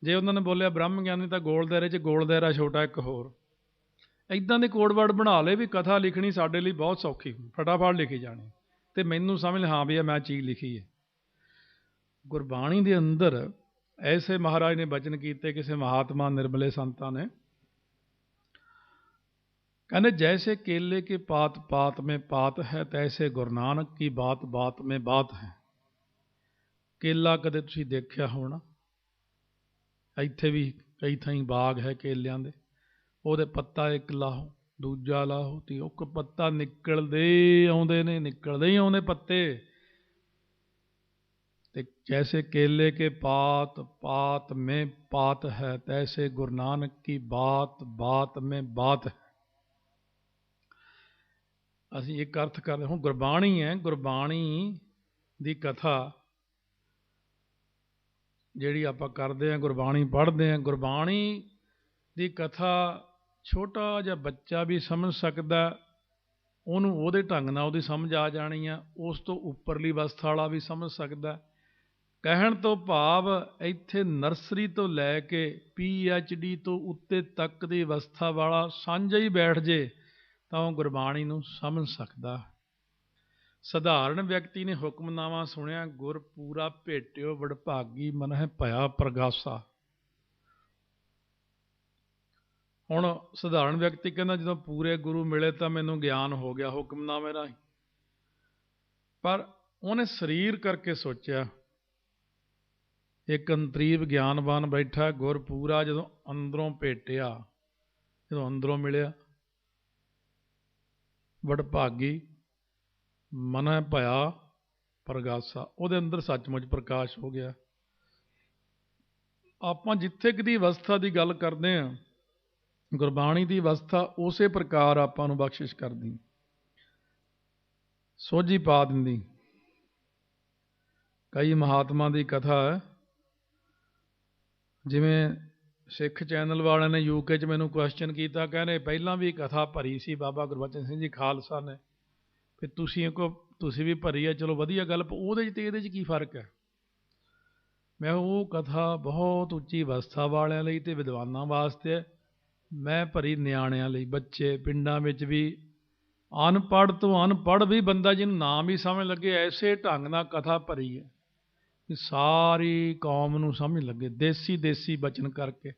ਜੇ ਉਹਨਾਂ ਨੇ ਬੋਲਿਆ ਬ੍ਰਹਮ ਗਿਆਨੀ ਤਾਂ ਗੋਲ ਦਾਇਰੇ 'ਚ ਗੋਲ ਦਾਇਰਾ ਛੋਟਾ ਇੱਕ ਹੋਰ। ਇੱਦਾਂ ਦੇ ਕੋਡ ਵਰਡ ਬਣਾ ਲਏ ਵੀ ਕਥਾ ਲਿਖਣੀ ਸਾਡੇ ਲਈ ਬਹੁਤ ਸੌਖੀ, ਫਟਾਫਟ ਲਿਖੀ ਜਾਣੀ ਅਤੇ ਮੈਨੂੰ ਸਮਝ ਹਾਂ ਵੀ ਮੈਂ ਚੀਜ਼ ਲਿਖੀ ਹੈ। ਗੁਰਬਾਣੀ ਦੇ ਅੰਦਰ ਐਸੇ ਮਹਾਰਾਜ ਨੇ ਬਚਨ ਕੀਤੇ, ਕਿਸੇ ਮਹਾਤਮਾ ਨਿਰਮਲੇ ਸੰਤਾਂ ਨੇ, कहने जैसे केले के पात पात में पात है, तैसे गुरु नानक की बात बात में बात है। केला कदे तुसीं देखिया होना, ਇੱਥੇ ਵੀ ਕਈ ਥਾਈਂ ਬਾਗ ਹੈ ਕੇਲਿਆਂ ਦੇ, ਉਹਦੇ ਪੱਤਾ ਇੱਕ ਲਾਹੋ, ਦੂਜਾ ਲਾਹੋ, ਤੇ ਉਹ ਪੱਤਾ ਨਿਕਲਦੇ ਆਉਂਦੇ ਨੇ, ਨਿਕਲਦੇ ਹੀ ਆਉਂਦੇ ਪੱਤੇ। ਤੇ जैसे केले के पात पात में पात है, तैसे गुरु नानक की बात बात में बात है। ਅਸੀਂ ਇੱਕ ਅਰਥ ਕਰਦੇ ਹੁਣ ਗੁਰਬਾਣੀ ਹੈ, ਗੁਰਬਾਣੀ ਦੀ ਕਥਾ ਜਿਹੜੀ ਆਪਾਂ ਕਰਦੇ ਹਾਂ, ਗੁਰਬਾਣੀ ਪੜ੍ਹਦੇ ਹਾਂ, ਗੁਰਬਾਣੀ ਦੀ ਕਥਾ ਛੋਟਾ ਜਿਹਾ ਬੱਚਾ ਵੀ ਸਮਝ ਸਕਦਾ, ਉਹਨੂੰ ਉਹਦੇ ਢੰਗ ਨਾਲ ਉਹਦੀ ਸਮਝ ਆ ਜਾਣੀ ਆ। ਉਸ ਤੋਂ ਉੱਪਰਲੀ ਅਵਸਥਾ ਵਾਲਾ ਵੀ ਸਮਝ ਸਕਦਾ। ਕਹਿਣ ਤੋਂ ਭਾਵ ਇੱਥੇ ਨਰਸਰੀ ਤੋਂ ਲੈ ਕੇ PhD ਤੋਂ ਉੱਤੇ ਤੱਕ ਦੀ ਅਵਸਥਾ ਵਾਲਾ ਸਾਂਝਾ ਹੀ ਬੈਠ ਜੇ ਤਾਂ ਉਹ ਗੁਰਬਾਣੀ ਨੂੰ ਸਮਝ ਸਕਦਾ। ਸਧਾਰਨ ਵਿਅਕਤੀ ਨੇ ਹੁਕਮਨਾਮਾ ਸੁਣਿਆ, ਗੁਰ ਪੂਰਾ ਭੇਟਿਓ ਵਡਭਾਗੀ ਮਨਹਿ ਭਇਆ ਪ੍ਰਗਾਸਾ। ਹੁਣ ਸਧਾਰਨ ਵਿਅਕਤੀ ਕਹਿੰਦਾ ਜਦੋਂ ਪੂਰੇ ਗੁਰੂ ਮਿਲੇ ਤਾਂ ਮੈਨੂੰ ਗਿਆਨ ਹੋ ਗਿਆ ਹੁਕਮਨਾਮੇ ਰਾਹੀਂ, ਪਰ ਉਹਨੇ ਸਰੀਰ ਕਰਕੇ ਸੋਚਿਆ। ਇੱਕ ਅੰਤਰੀਵ ਗਿਆਨਵਾਨ ਬੈਠਾ, ਗੁਰ ਪੂਰਾ ਜਦੋਂ ਅੰਦਰੋਂ ਭੇਟਿਆ, ਜਦੋਂ ਅੰਦਰੋਂ ਮਿਲਿਆ, ਵਡਭਾਗੀ ਮਨਹਿ ਭਇਆ ਪ੍ਰਗਾਸਾ, ਉਹਦੇ ਅੰਦਰ ਸੱਚਮੁੱਚ ਪ੍ਰਕਾਸ਼ ਹੋ ਗਿਆ। ਆਪਾਂ ਜਿੱਥੇ ਕਿ ਦੀ ਅਵਸਥਾ ਦੀ ਗੱਲ ਕਰਦੇ ਹਾਂ, ਗੁਰਬਾਣੀ ਦੀ ਅਵਸਥਾ ਉਸੇ ਪ੍ਰਕਾਰ ਆਪਾਂ ਨੂੰ ਬਖਸ਼ਿਸ਼ ਕਰਦੀ, ਸੋਝੀ ਪਾ ਦਿੰਦੀ। ਕਈ ਮਹਾਤਮਾ ਦੀ ਕਥਾ ਹੈ, ਜਿਵੇਂ ਸਿੱਖ ਚੈਨਲ ਵਾਲਿਆਂ ਨੇ UK 'ਚ ਮੈਨੂੰ ਕੁਐਸਚਨ ਕੀਤਾ, ਕਹਿੰਦੇ ਪਹਿਲਾਂ ਵੀ ਕਥਾ ਭਰੀ ਸੀ ਬਾਬਾ ਗੁਰਬਚਨ ਸਿੰਘ ਜੀ ਖਾਲਸਾ ਨੇ, ਫਿਰ ਤੁਸੀਂ ਵੀ ਭਰੀ ਹੈ, ਚਲੋ ਵਧੀਆ ਗੱਲ, ਉਹਦੇ 'ਚ ਅਤੇ ਇਹਦੇ 'ਚ ਕੀ ਫਰਕ ਹੈ? ਮੈਂ ਉਹ ਕਥਾ ਬਹੁਤ ਉੱਚੀ ਅਵਸਥਾ ਵਾਲਿਆਂ ਲਈ ਅਤੇ ਵਿਦਵਾਨਾਂ ਵਾਸਤੇ ਹੈ, ਮੈਂ ਭਰੀ ਨਿਆਣਿਆਂ ਲਈ, ਬੱਚੇ ਪਿੰਡਾਂ ਵਿੱਚ ਵੀ, ਅਨਪੜ੍ਹ ਤੋਂ ਅਨਪੜ੍ਹ ਵੀ ਬੰਦਾ ਜਿਹਨੂੰ ਨਾਮ ਹੀ ਸਮਝ ਲੱਗੇ, ਐਸੇ ਢੰਗ ਨਾਲ ਕਥਾ ਭਰੀ ਹੈ ਕਿ ਸਾਰੀ ਕੌਮ ਨੂੰ ਸਮਝ ਲੱਗੇ, ਦੇਸੀ ਬਚਨ ਕਰਕੇ,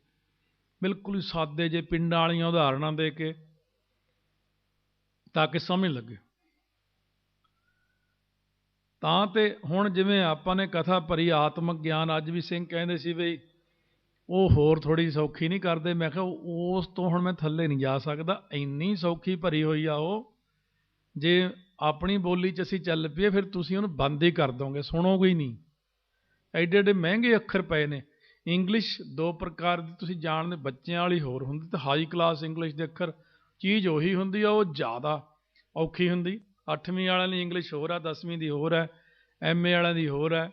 ਬਿਲਕੁਲ ਹੀ ਸਾਦੇ ਜੇ ਪਿੰਡਾਂ ਵਾਲੀਆਂ ਉਦਾਹਰਨਾਂ ਦੇ ਕੇ, ਤਾਂ ਕਿ ਸਮਝ ਲੱਗੇ। ਤਾਂ ਤੇ ਹੁਣ ਜਿਵੇਂ ਆਪਾਂ ਨੇ ਕਥਾ ਭਰੀ ਆਤਮਿਕ ਗਿਆਨ, ਅੱਜ ਵੀ ਸਿੰਘ ਕਹਿੰਦੇ ਸੀ ਬਈ ਉਹ ਹੋਰ ਥੋੜ੍ਹੀ ਸੌਖੀ ਨਹੀਂ ਕਰਦੇ, ਮੈਂ ਕਿਹਾ ਉਸ ਤੋਂ ਹੁਣ ਮੈਂ ਥੱਲੇ ਨਹੀਂ ਜਾ ਸਕਦਾ, ਇੰਨੀ ਸੌਖੀ ਭਰੀ ਹੋਈ ਆ ਉਹ, ਜੇ ਆਪਣੀ ਬੋਲੀ 'ਚ ਅਸੀਂ ਚੱਲ ਪਈਏ ਫਿਰ ਤੁਸੀਂ ਉਹਨੂੰ ਬੰਦ ਹੀ ਕਰ ਦੋਗੇ, ਸੁਣੋਗੇ ਹੀ ਨਹੀਂ। ਐਡੇ ਐਡੇ ਮਹਿੰਗੇ ਅੱਖਰ ਪਏ ਨੇ। ਇੰਗਲਿਸ਼ ਦੋ ਪ੍ਰਕਾਰ ਦੀ ਤੁਸੀਂ ਜਾਣਦੇ, ਬੱਚਿਆਂ ਵਾਲੀ ਹੋਰ ਹੁੰਦੀ ਅਤੇ ਹਾਈ ਕਲਾਸ ਇੰਗਲਿਸ਼ ਦੇ ਅੱਖਰ, ਚੀਜ਼ ਉਹੀ ਹੁੰਦੀ ਆ, ਉਹ ਜ਼ਿਆਦਾ ਔਖੀ ਹੁੰਦੀ। 8ਵੀਂ ਵਾਲਿਆਂ ਦੀ ਇੰਗਲਿਸ਼ ਹੋਰ ਹੈ, 10ਵੀਂ ਦੀ ਹੋਰ ਹੈ, MA ਵਾਲਿਆਂ ਦੀ ਹੋਰ ਹੈ।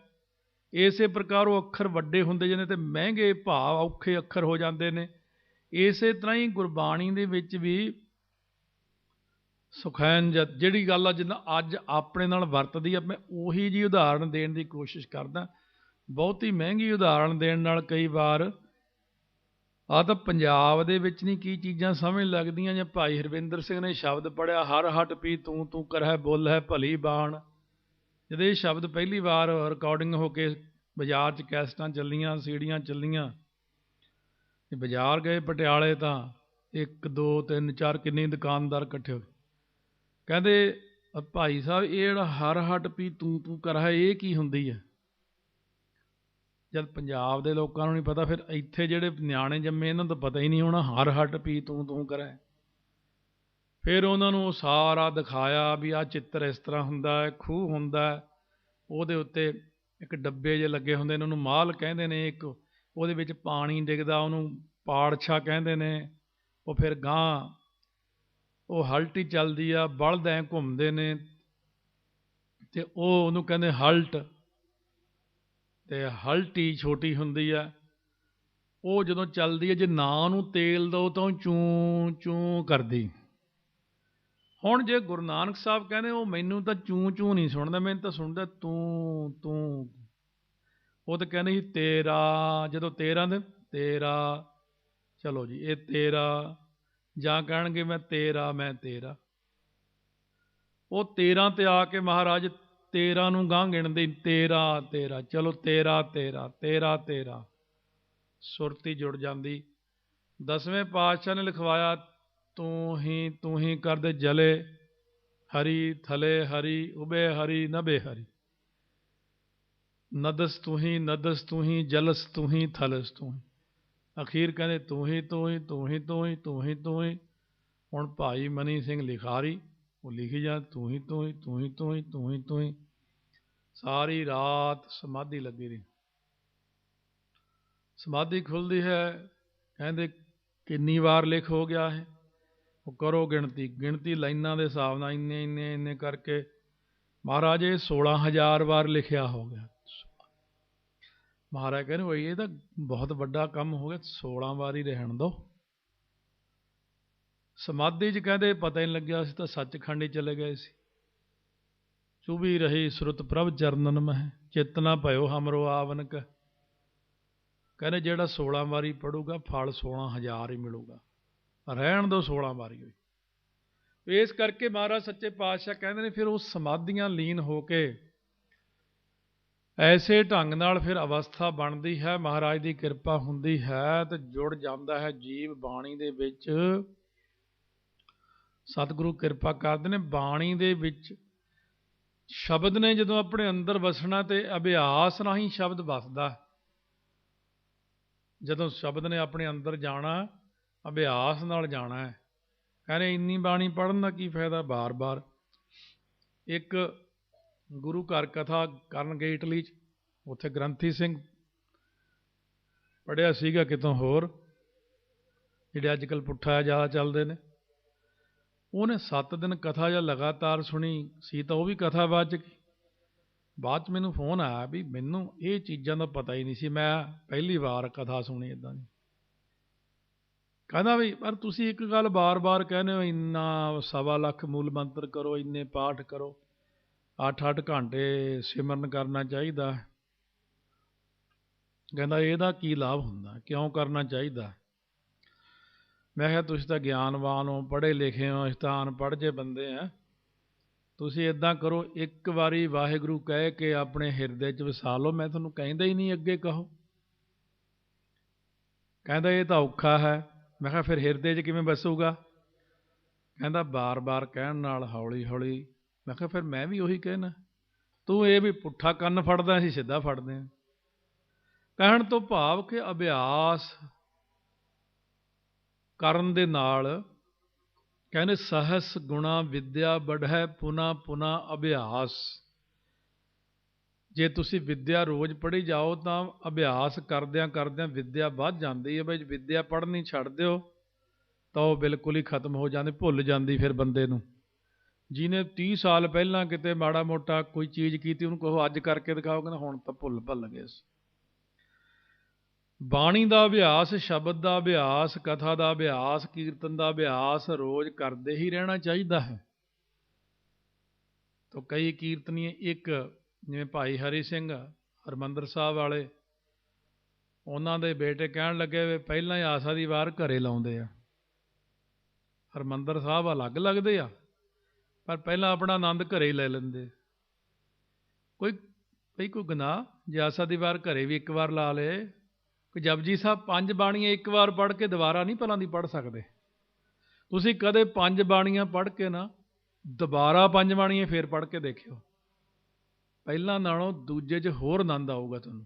ਇਸੇ ਪ੍ਰਕਾਰ ਉਹ ਅੱਖਰ ਵੱਡੇ ਹੁੰਦੇ ਜਾਂਦੇ ਅਤੇ ਮਹਿੰਗੇ ਭਾਵ ਔਖੇ ਅੱਖਰ ਹੋ ਜਾਂਦੇ ਨੇ। ਇਸੇ ਤਰ੍ਹਾਂ ਹੀ ਗੁਰਬਾਣੀ ਦੇ ਵਿੱਚ ਵੀ ਸੁਖੈਨ ਜਿਹੜੀ ਗੱਲ ਆ ਜਿੱਦਾਂ ਅੱਜ ਆਪਣੇ ਨਾਲ ਵਰਤਦੀ ਆ, ਮੈਂ ਉਹੀ ਜਿਹੀ ਉਦਾਹਰਣ ਦੇਣ ਦੀ ਕੋਸ਼ਿਸ਼ ਕਰਦਾ। ਬਹੁਤੀ ਮਹਿੰਗੀ ਉਦਾਹਰਣ ਦੇਣ ਨਾਲ ਕਈ ਵਾਰ ਆਹ ਤਾਂ ਪੰਜਾਬ ਦੇ ਵਿੱਚ ਨਹੀਂ ਕੀ ਚੀਜ਼ਾਂ ਸਮਝ ਲੱਗਦੀਆਂ। ਜਾਂ ਭਾਈ ਹਰਵਿੰਦਰ ਸਿੰਘ ਨੇ ਸ਼ਬਦ ਪੜ੍ਹਿਆ, ਹਰ ਹਟ ਪੀ ਤੂੰ ਤੂੰ ਕਰਹਿ ਬੋਲ ਹੈ ਭਲੀ ਬਾਣ, ਜਦੋਂ ਇਹ ਸ਼ਬਦ ਪਹਿਲੀ ਵਾਰ ਰਿਕਾਰਡਿੰਗ ਹੋ ਕੇ ਬਾਜ਼ਾਰ 'ਚ ਕੈਸਟਾਂ ਚੱਲੀਆਂ, ਸੀੜੀਆਂ ਚੱਲੀਆਂ, ਬਾਜ਼ਾਰ ਗਏ ਪਟਿਆਲੇ ਤਾਂ 1 2 3 4 ਕਿੰਨੇ ਦੁਕਾਨਦਾਰ ਇਕੱਠੇ ਹੋਏ, ਕਹਿੰਦੇ ਭਾਈ ਸਾਹਿਬ ਇਹ ਜਿਹੜਾ ਹਰ ਹਟ ਪੀ ਤੂੰ ਤੂੰ ਕਰਹਿ ਇਹ ਕੀ ਹੁੰਦੀ ਹੈ? ਜਦ ਪੰਜਾਬ ਦੇ ਲੋਕਾਂ ਨੂੰ ਨਹੀਂ ਪਤਾ, ਫਿਰ ਇੱਥੇ ਜਿਹੜੇ ਨਿਆਣੇ ਜੰਮੇ ਇਹਨਾਂ ਨੂੰ ਤਾਂ ਪਤਾ ਹੀ ਨਹੀਂ ਹੋਣਾ ਹਰ ਹਟ ਪੀ ਤੂੰ ਤੂੰ ਕਰਹਿ। ਫਿਰ ਉਹਨਾਂ ਨੂੰ ਸਾਰਾ ਦਿਖਾਇਆ ਵੀ ਆਹ ਚਿੱਤਰ ਇਸ ਤਰ੍ਹਾਂ ਹੁੰਦਾ ਹੈ, ਖੂਹ ਹੁੰਦਾ, ਉਹਦੇ ਉੱਤੇ ਇੱਕ ਡੱਬੇ ਜਿਹੇ ਲੱਗੇ ਹੁੰਦੇ ਨੇ, ਉਹਨੂੰ ਮਾਲ ਕਹਿੰਦੇ ਨੇ, ਇੱਕ ਉਹਦੇ ਵਿੱਚ ਪਾਣੀ ਡਿੱਗਦਾ, ਉਹਨੂੰ ਪਾੜਛਾ ਕਹਿੰਦੇ ਨੇ। ਉਹ ਫਿਰ ਗਾਂ ਉਹ ਹਲਟੀ ਚੱਲਦੀ ਆ, ਬਲਦ ਐਂ ਘੁੰਮਦੇ ਨੇ ਅਤੇ ਉਹ ਉਹਨੂੰ ਕਹਿੰਦੇ ਹਲਟ, ਅਤੇ ਹਲਟੀ ਛੋਟੀ ਹੁੰਦੀ ਆ। ਉਹ ਜਦੋਂ ਚੱਲਦੀ ਹੈ, ਜੇ ਨਾ ਉਹਨੂੰ ਤੇਲ ਦਿਓ ਤਾਂ ਉਹ ਚੂੰ ਚੂੰ ਕਰਦੀ। ਹੁਣ ਜੇ ਗੁਰੂ ਨਾਨਕ ਸਾਹਿਬ ਕਹਿੰਦੇ ਉਹ ਮੈਨੂੰ ਤਾਂ ਚੂੰ ਚੂੰ ਨਹੀਂ ਸੁਣਦਾ, ਮੈਨੂੰ ਤਾਂ ਸੁਣਦਾ ਤੂੰ ਤੂੰ। ਉਹ ਤਾਂ ਕਹਿੰਦੇ ਸੀ ਤੇਰਾ, ਜਦੋਂ ਤੇਰਾ ਦੇ ਤੇਰਾ, ਚਲੋ ਜੀ ਇਹ ਤੇਰਾ, ਜਾਂ ਕਹਿਣਗੇ ਮੈਂ ਤੇਰਾ। ਉਹ 13 ਤੇ ਆ ਕੇ ਮਹਾਰਾਜ 13 ਨੂੰ ਗਾਂਹ ਗਿਣਦੇ, ਤੇਰਾ ਚਲੋ ਤੇਰਾ ਸੁਰਤੀ ਜੁੜ ਜਾਂਦੀ। 10ਵੇਂ ਪਾਤਸ਼ਾਹ ਨੇ ਲਿਖਵਾਇਆ, ਤੂੰ ਹੀ ਕਰਦੇ ਜਲੇ ਹਰੀ, ਥਲੇ ਹਰੀ, ਉਬੇ ਹਰੀ, ਨਭੇ ਹਰੀ। ਨਦਸ ਤੂੰ ਹੀ, ਜਲਸ ਤੂੰ ਹੀ, ਥਲਸ ਤੂੰ ਹੀ। ਅਖੀਰ ਕਹਿੰਦੇ ਤੂੰ ਹੀ। ਹੁਣ ਭਾਈ ਮਨੀ ਸਿੰਘ ਲਿਖਾਰੀ ਉਹ ਲਿਖੀ ਜਾ, ਤੂੰ ਹੀ। ਸਾਰੀ ਰਾਤ ਸਮਾਧੀ ਲੱਗੀ ਰਹੀ। ਸਮਾਧੀ ਖੁੱਲ੍ਹਦੀ ਹੈ, ਕਹਿੰਦੇ ਕਿੰਨੀ ਵਾਰ ਲਿਖ ਹੋ ਗਿਆ ਹੈ। ਉਹ ਕਰੋ ਗਿਣਤੀ ਲਾਈਨਾਂ ਦੇ ਹਿਸਾਬ ਨਾਲ ਇੰਨੇ ਕਰਕੇ ਮਹਾਰਾਜ ਇਹ 16,000 ਵਾਰ ਲਿਖਿਆ ਹੋ ਗਿਆ। ਮਹਾਰਾਜ ਕਹਿੰਦੇ ਬਈ ਇਹ ਤਾਂ ਬਹੁਤ ਵੱਡਾ ਕੰਮ ਹੋ ਗਿਆ, 16 ਵਾਰ ਹੀ ਰਹਿਣ ਦਿਓ। ਸਮਾਧੀ 'ਚ ਕਹਿੰਦੇ ਪਤਾ ਹੀ ਨਹੀਂ ਲੱਗਿਆ, ਅਸੀਂ ਤਾਂ ਸੱਚਖੰਡ ਹੀ ਚਲੇ ਗਏ ਸੀ। ਚੁਭੀ ਰਹੀ ਸੁਰਤ ਪ੍ਰਭ ਚਰਨਨ ਮਹਿ, ਚੇਤਨਾ ਭਇਓ ਹਮਰੋ ਆਵਨਕ। ਕਹਿੰਦੇ ਜਿਹੜਾ 16 ਵਾਰੀ ਪੜੂਗਾ ਫਲ 16,000 ਹੀ ਮਿਲੂਗਾ, ਰਹਿਣ ਦਿਓ 16 ਵਾਰੀ ਹੋਈ। ਇਸ ਕਰਕੇ ਮਹਾਰਾਜ ਸੱਚੇ ਪਾਤਸ਼ਾਹ ਕਹਿੰਦੇ ਨੇ ਫਿਰ ਉਹ ਸਮਾਧੀਆਂ ਲੀਨ ਹੋ ਕੇ ਐਸੇ ਢੰਗ ਨਾਲ ਫਿਰ ਅਵਸਥਾ ਬਣਦੀ ਹੈ, ਮਹਾਰਾਜ ਦੀ ਕਿਰਪਾ ਹੁੰਦੀ ਹੈ ਤੇ ਜੁੜ ਜਾਂਦਾ ਹੈ ਜੀਵ ਬਾਣੀ ਦੇ ਵਿੱਚ। ਸਤਿਗੁਰੂ ਕਿਰਪਾ ਕਰਦੇ ਨੇ, ਬਾਣੀ ਦੇ ਵਿੱਚ ਸ਼ਬਦ ਨੇ ਜਦੋਂ ਆਪਣੇ ਅੰਦਰ ਵਸਣਾ ਤੇ ਅਭਿਆਸ ਰਾਹੀਂ ਸ਼ਬਦ ਵਸਦਾ। ਜਦੋਂ ਸ਼ਬਦ ਨੇ ਆਪਣੇ ਅੰਦਰ ਜਾਣਾ, ਅਭਿਆਸ ਨਾਲ ਜਾਣਾ ਹੈ। ਕਹਿੰਦੇ ਇੰਨੀ ਬਾਣੀ ਪੜ੍ਹਨ ਦਾ ਕੀ ਫਾਇਦਾ ਬਾਰ-ਬਾਰ। ਇੱਕ ਗੁਰੂ ਘਰ ਕਥਾ ਕਰਨ ਗਏ ਇਟਲੀ 'ਚ, ਉੱਥੇ ਗ੍ਰੰਥੀ ਸਿੰਘ ਪੜ੍ਹਿਆ ਸੀਗਾ ਕਿਤੋਂ ਹੋਰ, ਜਿਹੜੇ ਅੱਜ ਕੱਲ੍ਹ ਪੁੱਠਾ ਜ਼ਿਆਦਾ ਚੱਲਦੇ ਨੇ। ਉਹਨੇ 7 ਦਿਨ ਕਥਾ ਜਾਂ ਲਗਾਤਾਰ ਸੁਣੀ ਸੀ, ਤਾਂ ਉਹ ਵੀ ਕਥਾ ਵੱਜ ਗਈ। ਬਾਅਦ 'ਚ ਮੈਨੂੰ ਫੋਨ ਆਇਆ ਵੀ ਮੈਨੂੰ ਇਹ ਚੀਜ਼ਾਂ ਦਾ ਪਤਾ ਹੀ ਨਹੀਂ ਸੀ, ਮੈਂ ਪਹਿਲੀ ਵਾਰ ਕਥਾ ਸੁਣੀ ਇੱਦਾਂ ਦੀ। ਕਹਿੰਦਾ ਵੀ ਪਰ ਤੁਸੀਂ ਇੱਕ ਗੱਲ ਬਾਰ-ਬਾਰ ਕਹਿੰਦੇ ਹੋ, ਇੰਨਾ 1.25 ਲੱਖ ਮੂਲ ਮੰਤਰ ਕਰੋ, ਇੰਨੇ ਪਾਠ ਕਰੋ, 8-8 ਘੰਟੇ ਸਿਮਰਨ ਕਰਨਾ ਚਾਹੀਦਾ। ਕਹਿੰਦਾ ਇਹਦਾ ਕੀ ਲਾਭ ਹੁੰਦਾ, ਕਿਉਂ ਕਰਨਾ ਚਾਹੀਦਾ। ਮੈਂ ਕਿਹਾ ਤੁਸੀਂ ਤਾਂ ਗਿਆਨਵਾਨ ਹੋ, ਪੜ੍ਹੇ ਲਿਖੇ ਹੋ, ਅਸੀਂ ਤਾਂ ਅਨਪੜ੍ਹ ਜਿਹੇ ਬੰਦੇ ਆ। ਤੁਸੀਂ ਇੱਦਾਂ ਕਰੋ, ਇੱਕ ਵਾਰੀ ਵਾਹਿਗੁਰੂ ਕਹਿ ਕੇ ਆਪਣੇ ਹਿਰਦੇ 'ਚ ਵਸਾ ਲਓ, ਮੈਂ ਤੁਹਾਨੂੰ ਕਹਿੰਦਾ ਹੀ ਨਹੀਂ ਅੱਗੇ ਕਹੋ। ਕਹਿੰਦਾ ਇਹ ਤਾਂ ਔਖਾ ਹੈ। ਮੈਂ ਕਿਹਾ ਫਿਰ ਹਿਰਦੇ 'ਚ ਕਿਵੇਂ ਵਸੂਗਾ। ਕਹਿੰਦਾ ਬਾਰ-ਬਾਰ ਕਹਿਣ ਨਾਲ ਹੌਲੀ ਹੌਲੀ। ਮੈਂ ਕਿਹਾ ਫਿਰ ਮੈਂ ਵੀ ਉਹੀ ਕਹਿਣਾ, ਤੂੰ ਇਹ ਵੀ ਪੁੱਠਾ ਕੰਨ ਫੜਦਾ, ਅਸੀਂ ਸਿੱਧਾ ਫੜਦੇ ਹਾਂ। ਕਹਿਣ ਤੋਂ ਭਾਵ ਕਿ ਅਭਿਆਸ ਕਰਨ ਦੇ ਨਾਲ ਕਹਿੰਦੇ ਸਹਸ ਗੁਣਾ ਵਿਦਿਆ ਬੜ੍ਹੈ ਪੁਨਾ ਅਭਿਆਸ। ਜੇ ਤੁਸੀਂ ਵਿਦਿਆ ਰੋਜ਼ ਪੜ੍ਹੀ ਜਾਓ ਤਾਂ ਅਭਿਆਸ ਕਰਦਿਆਂ ਵਿਦਿਆ ਵੱਧ ਜਾਂਦੀ ਹੈ। ਬਈ ਵਿਦਿਆ ਪੜ੍ਹਨੀ ਛੱਡ ਦਿਓ ਤਾਂ ਉਹ ਬਿਲਕੁਲ ਹੀ ਖਤਮ ਹੋ ਜਾਂਦੀ, ਭੁੱਲ ਜਾਂਦੀ ਫਿਰ ਬੰਦੇ ਨੂੰ। ਜਿਹਨੇ 30 ਸਾਲ ਪਹਿਲਾਂ ਕਿਤੇ ਮਾੜਾ ਮੋਟਾ ਕੋਈ ਚੀਜ਼ ਕੀਤੀ, ਉਹਨੂੰ ਕਹੋ ਅੱਜ ਕਰਕੇ ਦਿਖਾਓ, ਕਹਿੰਦਾ ਹੁਣ ਤਾਂ ਭੁੱਲ ਗਏ ਸੀ। ਬਾਣੀ ਦਾ ਅਭਿਆਸ, ਸ਼ਬਦ ਦਾ ਅਭਿਆਸ, ਕਥਾ ਦਾ ਅਭਿਆਸ, ਕੀਰਤਨ ਦਾ ਅਭਿਆਸ ਰੋਜ਼ ਕਰਦੇ ਹੀ ਰਹਿਣਾ ਚਾਹੀਦਾ ਹੈ। ਤਾਂ ਕਈ ਕੀਰਤਨੀਏ, ਇੱਕ ਜਿਵੇਂ ਭਾਈ ਹਰੀ ਸਿੰਘ ਹਰਿਮੰਦਰ ਸਾਹਿਬ ਵਾਲੇ, ਉਹਨਾਂ ਦੇ ਬੇਟੇ ਕਹਿਣ ਲੱਗੇ ਵੀ ਪਹਿਲਾਂ ਹੀ ਆਸਾ ਦੀ ਵਾਰ ਘਰੇ ਲਾਉਂਦੇ ਆ, ਹਰਿਮੰਦਰ ਸਾਹਿਬ ਅਲੱਗ ਲੱਗਦੇ ਆ ਪਰ ਪਹਿਲਾਂ ਆਪਣਾ ਆਨੰਦ ਘਰੇ ਹੀ ਲੈ ਲੈਂਦੇ। ਕੋਈ ਗੁਨਾਹ ਜੇ ਆਸਾ ਦੀ ਵਾਰ ਘਰੇ ਵੀ ਇੱਕ ਵਾਰ ਲਾ ਲਏ। ਕੋਈ ਜਪਜੀ ਸਾਹਿਬ 5 ਬਾਣੀਆਂ ਇੱਕ ਵਾਰ ਪੜ੍ਹ ਕੇ ਦੁਬਾਰਾ ਨਹੀਂ ਭਲਾਂ ਦੀ ਪੜ੍ਹ ਸਕਦੇ। ਤੁਸੀਂ ਕਦੇ 5 ਬਾਣੀਆਂ ਪੜ੍ਹ ਕੇ ਨਾ ਦੁਬਾਰਾ 5 ਬਾਣੀਆਂ ਫੇਰ ਪੜ੍ਹ ਕੇ ਦੇਖਿਓ, ਪਹਿਲਾਂ ਨਾਲੋਂ ਦੂਜੇ 'ਚ ਹੋਰ ਆਨੰਦ ਆਊਗਾ ਤੁਹਾਨੂੰ।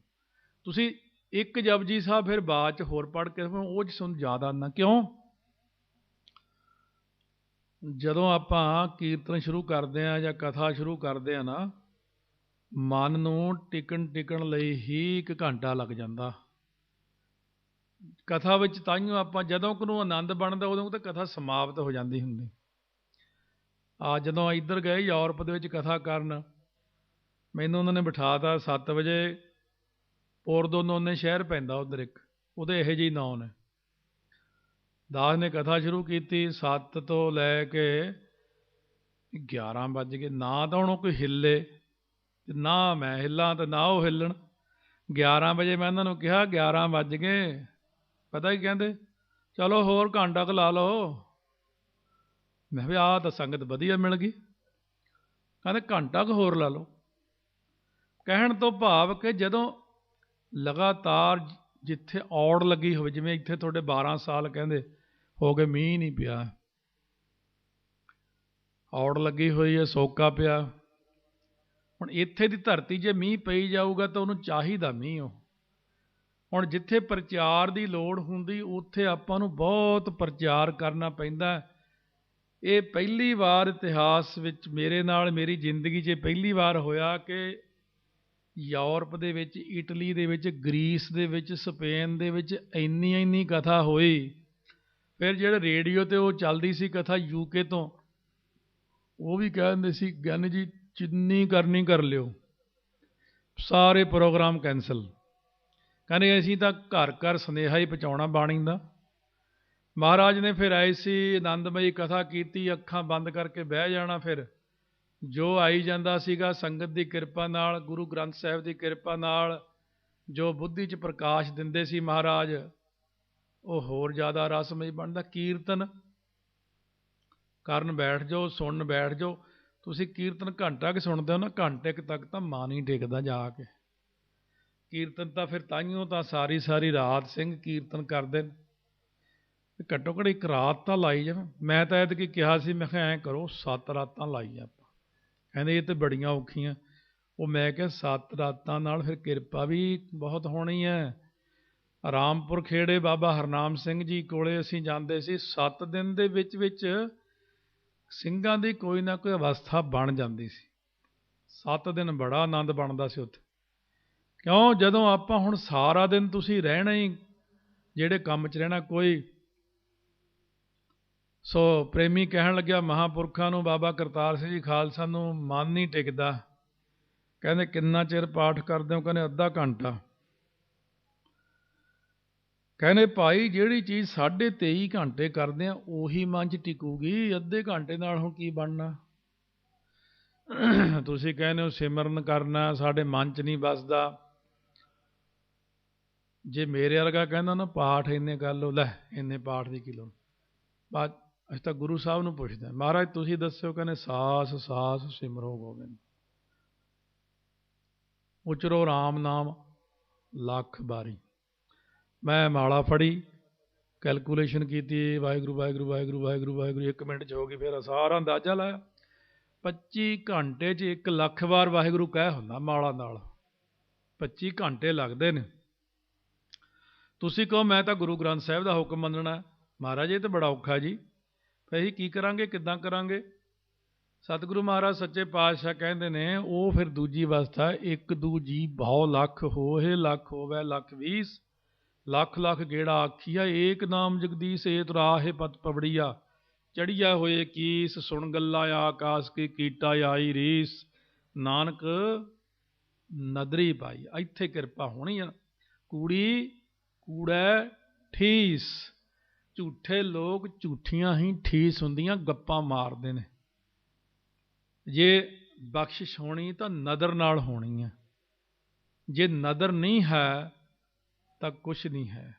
ਤੁਸੀਂ ਇੱਕ ਜਪਜੀ ਸਾਹਿਬ ਫਿਰ ਬਾਅਦ 'ਚ ਹੋਰ ਪੜ੍ਹ ਕੇ ਉਹ 'ਚ ਤੁਹਾਨੂੰ ਜ਼ਿਆਦਾ ਆਉਂਦਾ। ਕਿਉਂ? ਜਦੋਂ ਆਪਾਂ ਕੀਰਤਨ ਸ਼ੁਰੂ ਕਰਦੇ ਹਾਂ ਜਾਂ ਕਥਾ ਸ਼ੁਰੂ ਕਰਦੇ ਹਾਂ ਨਾ, ਮਨ ਨੂੰ ਟਿਕਣ ਲਈ ਹੀ 1 ਘੰਟਾ ਲੱਗ ਜਾਂਦਾ ਕਥਾ ਵਿੱਚ। ਤਾਂਹੀਓ ਆਪਾਂ ਜਦੋਂ ਨੂੰ ਆਨੰਦ ਬਣਦਾ ਉਦੋਂ ਤਾਂ ਕਥਾ ਸਮਾਪਤ ਹੋ ਜਾਂਦੀ ਹੁੰਦੀ। ਜਦੋਂ ਇੱਧਰ ਗਏ ਯੂਰਪ ਦੇ ਵਿੱਚ ਕਥਾ ਕਰਨ, ਮੈਨੂੰ ਉਹਨਾਂ ਨੇ ਬਿਠਾਤਾ 7 ਵਜੇ, ਪੋਰਦੋਨੋਨੇ ਸ਼ਹਿਰ ਪੈਂਦਾ ਉੱਧਰ ਇੱਕ, ਉਹਦੇ ਇਹੋ ਜਿਹੇ ਨਾਂ ਨੇ। ਦਾਸ ਨੇ ਕਥਾ ਸ਼ੁਰੂ ਕੀਤੀ, 7 ਤੋਂ ਲੈ ਕੇ 11 ਵੱਜ ਗਏ। ਨਾ ਤਾਂ ਹੁਣ ਕੋਈ ਹਿੱਲੇ, ਨਾ ਮੈਂ ਹਿੱਲਾਂ ਤੇ ਨਾ ਉਹ ਹਿੱਲਣ। 11 ਵਜੇ ਮੈਂ ਉਹਨਾਂ ਨੂੰ ਕਿਹਾ 11 ਵੱਜ ਗਏ, ਪਤਾ ਕੀ ਕਹਿੰਦੇ, ਚਲੋ ਹੋਰ ਘੰਟਾ ਕੁ ਲਾ ਲਓ। ਮੈਂ ਵੀ ਆਹ ਤਾਂ ਸੰਗਤ ਵਧੀਆ ਮਿਲ ਗਈ। ਕਹਿੰਦੇ ਘੰਟਾ ਕੁ ਹੋਰ ਲਾ ਲਓ। ਕਹਿਣ ਤੋਂ ਭਾਵ ਕਿ ਜਦੋਂ ਲਗਾਤਾਰ ਜਿੱਥੇ ਔੜ ਲੱਗੀ ਹੋਵੇ, ਜਿਵੇਂ ਇੱਥੇ ਤੁਹਾਡੇ 12 ਸਾਲ ਕਹਿੰਦੇ ਹੋ ਗਏ ਮੀਂਹ ਨਹੀਂ ਪਿਆ, ਔੜ ਲੱਗੀ ਹੋਈ ਹੈ, ਸੋਕਾ ਪਿਆ। ਹੁਣ ਇੱਥੇ ਦੀ ਧਰਤੀ ਜੇ ਮੀਂਹ ਪਈ ਜਾਊਗਾ ਤਾਂ ਉਹਨੂੰ ਚਾਹੀਦਾ ਮੀਂਹ। ਉਹ ਹੁਣ ਜਿੱਥੇ ਪ੍ਰਚਾਰ ਦੀ ਲੋੜ ਹੁੰਦੀ ਉੱਥੇ ਆਪਾਂ ਨੂੰ ਬਹੁਤ ਪ੍ਰਚਾਰ ਕਰਨਾ ਪੈਂਦਾ। ਇਹ ਪਹਿਲੀ ਵਾਰ ਇਤਿਹਾਸ ਵਿੱਚ ਮੇਰੇ ਨਾਲ, ਮੇਰੀ ਜ਼ਿੰਦਗੀ 'ਚ ਪਹਿਲੀ ਵਾਰ ਹੋਇਆ ਕਿ ਯੂਰਪ ਦੇ ਵਿੱਚ, ਇਟਲੀ ਦੇ ਵਿੱਚ, ਗਰੀਸ ਦੇ ਵਿੱਚ, ਸਪੇਨ ਦੇ ਵਿੱਚ ਇੰਨੀ ਕਥਾ ਹੋਈ। ਫਿਰ ਜਿਹੜੇ ਰੇਡੀਓ 'ਤੇ ਉਹ ਚੱਲਦੀ ਸੀ ਕਥਾ UK ਤੋਂ, ਉਹ ਵੀ ਕਹਿ ਦਿੰਦੇ ਸੀ ਗਿਆਨੀ ਜੀ ਜਿੰਨੀ ਕਰਨੀ ਕਰ ਲਿਓ, ਸਾਰੇ ਪ੍ਰੋਗਰਾਮ ਕੈਂਸਲ। ਕਹਿੰਦੇ ਅਸੀਂ ਤਾਂ ਘਰ ਘਰ ਸੁਨੇਹਾ ਹੀ ਪਹੁੰਚਾਉਣਾ ਬਾਣੀ ਦਾ। ਮਹਾਰਾਜ ਨੇ ਫਿਰ ਐਸੀ ਆਨੰਦਮਈ ਕਥਾ ਕੀਤੀ, ਅੱਖਾਂ ਬੰਦ ਕਰਕੇ ਬਹਿ ਜਾਣਾ। ਫਿਰ ਜੋ ਆਈ ਜਾਂਦਾ ਸੀਗਾ ਸੰਗਤ ਦੀ ਕਿਰਪਾ ਨਾਲ, ਗੁਰੂ ਗ੍ਰੰਥ ਸਾਹਿਬ ਦੀ ਕਿਰਪਾ ਨਾਲ, ਜੋ ਬੁੱਧੀ 'ਚ ਪ੍ਰਕਾਸ਼ ਦਿੰਦੇ ਸੀ ਮਹਾਰਾਜ, ਉਹ ਹੋਰ ਜ਼ਿਆਦਾ ਰਸਮਈ ਬਣਦਾ। ਕੀਰਤਨ ਕਰਨ ਬੈਠ ਜਾਓ, ਸੁਣਨ ਬੈਠ ਜਾਓ। ਤੁਸੀਂ ਕੀਰਤਨ ਘੰਟਾ ਕੁ ਸੁਣਦੇ ਹੋ ਨਾ, ਘੰਟੇ ਕੁ ਤੱਕ ਤਾਂ ਮਨ ਹੀ ਟਿਕਦਾ ਜਾ ਕੇ। ਕੀਰਤਨ ਤਾਂ ਫਿਰ ਤਾਈਓ ਤਾਂ ਸਾਰੀ ਰਾਤ ਸਿੰਘ ਕੀਰਤਨ ਕਰਦੇ ਨੇ। ਘੱਟੋ ਘੱਟ ਇੱਕ ਰਾਤ ਤਾਂ ਲਾਈ ਜਾਵੇ। ਮੈਂ ਤਾਂ ਐਤਕੀ ਕਿਹਾ ਸੀ, ਮੈਂ ਕਿਹਾ ਐਂ ਕਰੋ 7 ਰਾਤਾਂ ਲਾਈ ਆਪਾਂ। ਕਹਿੰਦੇ ਇਹ ਤਾਂ ਬੜੀਆਂ ਔਖੀਆਂ। ਉਹ ਮੈਂ ਕਿਹਾ 7 ਰਾਤਾਂ ਨਾਲ ਫਿਰ ਕਿਰਪਾ ਵੀ ਬਹੁਤ ਹੋਣੀ ਹੈ। ਰਾਮਪੁਰ ਖੇੜੇ ਬਾਬਾ ਹਰਨਾਮ ਸਿੰਘ ਜੀ ਕੋਲੇ ਅਸੀਂ ਜਾਂਦੇ ਸੀ। 7 ਦਿਨ ਦੇ ਵਿੱਚ ਸਿੰਘਾਂ ਦੀ ਕੋਈ ਨਾ ਕੋਈ ਅਵਸਥਾ ਬਣ ਜਾਂਦੀ ਸੀ। 7 ਦਿਨ ਬੜਾ ਆਨੰਦ ਬਣਦਾ ਸੀ ਉੱਥੇ। ਕਿਉਂ? ਜਦੋਂ ਆਪਾਂ ਹੁਣ ਸਾਰਾ ਦਿਨ ਤੁਸੀਂ ਰਹਿਣਾ ਹੀ ਜਿਹੜੇ ਕੰਮ 'ਚ ਰਹਿਣਾ ਕੋਈ। ਸੋ ਪ੍ਰੇਮੀ ਕਹਿਣ ਲੱਗਿਆ ਮਹਾਂਪੁਰਖਾਂ ਨੂੰ, ਬਾਬਾ ਕਰਤਾਰ ਸਿੰਘ ਜੀ ਖਾਲਸਾ ਨੂੰ ਮਨ ਨਹੀਂ ਟਿਕਦਾ। ਕਹਿੰਦੇ ਕਿੰਨਾ ਚਿਰ ਪਾਠ ਕਰਦੇ ਹੋ? ਕਹਿੰਦੇ ਅੱਧਾ ਘੰਟਾ। ਕਹਿੰਦੇ ਭਾਈ ਜਿਹੜੀ ਚੀਜ਼ 23.5 ਘੰਟੇ ਕਰਦੇ ਆ ਉਹੀ ਮਨ 'ਚ ਟਿਕੂਗੀ, ਅੱਧੇ ਘੰਟੇ ਨਾਲ ਹੁਣ ਕੀ ਬਣਨਾ? ਤੁਸੀਂ ਕਹਿੰਦੇ ਹੋ ਸਿਮਰਨ ਕਰਨਾ, ਸਾਡੇ ਮਨ 'ਚ ਨਹੀਂ ਵੱਸਦਾ। ਜੇ ਮੇਰੇ ਵਰਗਾ ਕਹਿੰਦਾ ਨਾ ਪਾਠ ਇੰਨੇ ਕਰ ਲਓ, ਲੈ ਇੰਨੇ ਪਾਠ ਦੀ ਕੀ ਲੋੜ। ਬਾਅਦ ਅਸੀਂ ਤਾਂ ਗੁਰੂ ਸਾਹਿਬ ਨੂੰ ਪੁੱਛਦੇ, ਮਹਾਰਾਜ ਤੁਸੀਂ ਦੱਸਿਓ। ਕਹਿੰਦੇ ਸਾਸ ਸਾਸ ਸਿਮਰੋ ਗੋਬਿੰਦ, ਉਚਰੋ ਰਾਮ ਨਾਮ ਲੱਖ ਬਾਰੀ। ਮੈਂ ਮਾਲਾ ਫੜੀ, ਕੈਲਕੂਲੇਸ਼ਨ ਕੀਤੀ, ਵਾਹਿਗੁਰੂ ਵਾਹਿਗੁਰੂ ਵਾਹਿਗੁਰੂ ਵਾਹਿਗੁਰੂ ਵਾਹਿਗੁਰੂ 1 ਮਿੰਟ 'ਚ ਹੋ ਗਈ। ਫਿਰ ਸਾਰਾ ਅੰਦਾਜ਼ਾ ਲਾਇਆ, 25 ਘੰਟੇ 'ਚ 1 ਲੱਖ ਵਾਰ ਵਾਹਿਗੁਰੂ ਕਹਿ ਹੁੰਦਾ ਮਾਲਾ ਨਾਲ। 25 ਘੰਟੇ ਲੱਗਦੇ ਨੇ। ਤੁਸੀਂ ਕਹੋ ਮੈਂ ਤਾਂ ਗੁਰੂ ਗ੍ਰੰਥ ਸਾਹਿਬ ਦਾ ਹੁਕਮ ਮੰਨਣਾ। ਮਹਾਰਾਜ ਇਹ ਤਾਂ ਬੜਾ ਔਖਾ ਜੀ, ਅਸੀਂ ਕੀ ਕਰਾਂਗੇ, ਕਿੱਦਾਂ ਕਰਾਂਗੇ? ਸਤਿਗੁਰੂ ਮਹਾਰਾਜ ਸੱਚੇ ਪਾਤਸ਼ਾਹ ਕਹਿੰਦੇ ਨੇ ਉਹ ਫਿਰ ਦੂਜੀ ਅਵਸਥਾ, 1 2 ਜੀ ਬਹੁ ਲੱਖ ਹੋਏ, ਲੱਖ ਹੋਵੇ ਲੱਖ 20, ਲੱਖ ਲੱਖ ਗੇੜਾ ਆਖੀਆ, ਏਕ ਨਾਮ ਜਗਦੀਸ਼ ਏ ਤੁਰਾਹੇ ਪਤ ਪਵੜੀਆ, ਚੜੀਆ ਹੋਏ ਕੀਸ ਸੁਣ ਗੱਲਾਂ ਆਕਾਸ਼ ਕੀ ਕੀਟਾ ਆਈ ਰੀਸ, ਨਾਨਕ ਨਦਰੀ ਪਾਈ। ਇੱਥੇ ਕਿਰਪਾ ਹੋਣੀ ਆ। ਕੂੜੀ ਕੂੜੈ ਠੀਸ, ਝੂਠੇ ਲੋਕ ਝੂਠੀਆਂ ਹੀ ਠੀਸ ਹੁੰਦੀਆਂ, ਗੱਪਾਂ ਮਾਰਦੇ ਨੇ। ਜੇ ਬਖਸ਼ਿਸ਼ ਹੋਣੀ ਤਾਂ ਨਦਰ ਨਾਲ ਹੋਣੀ ਹੈ। ਜੇ ਨਦਰ ਨਹੀਂ ਹੈ ਤਾਂ ਕੁਛ ਨਹੀਂ ਹੈ।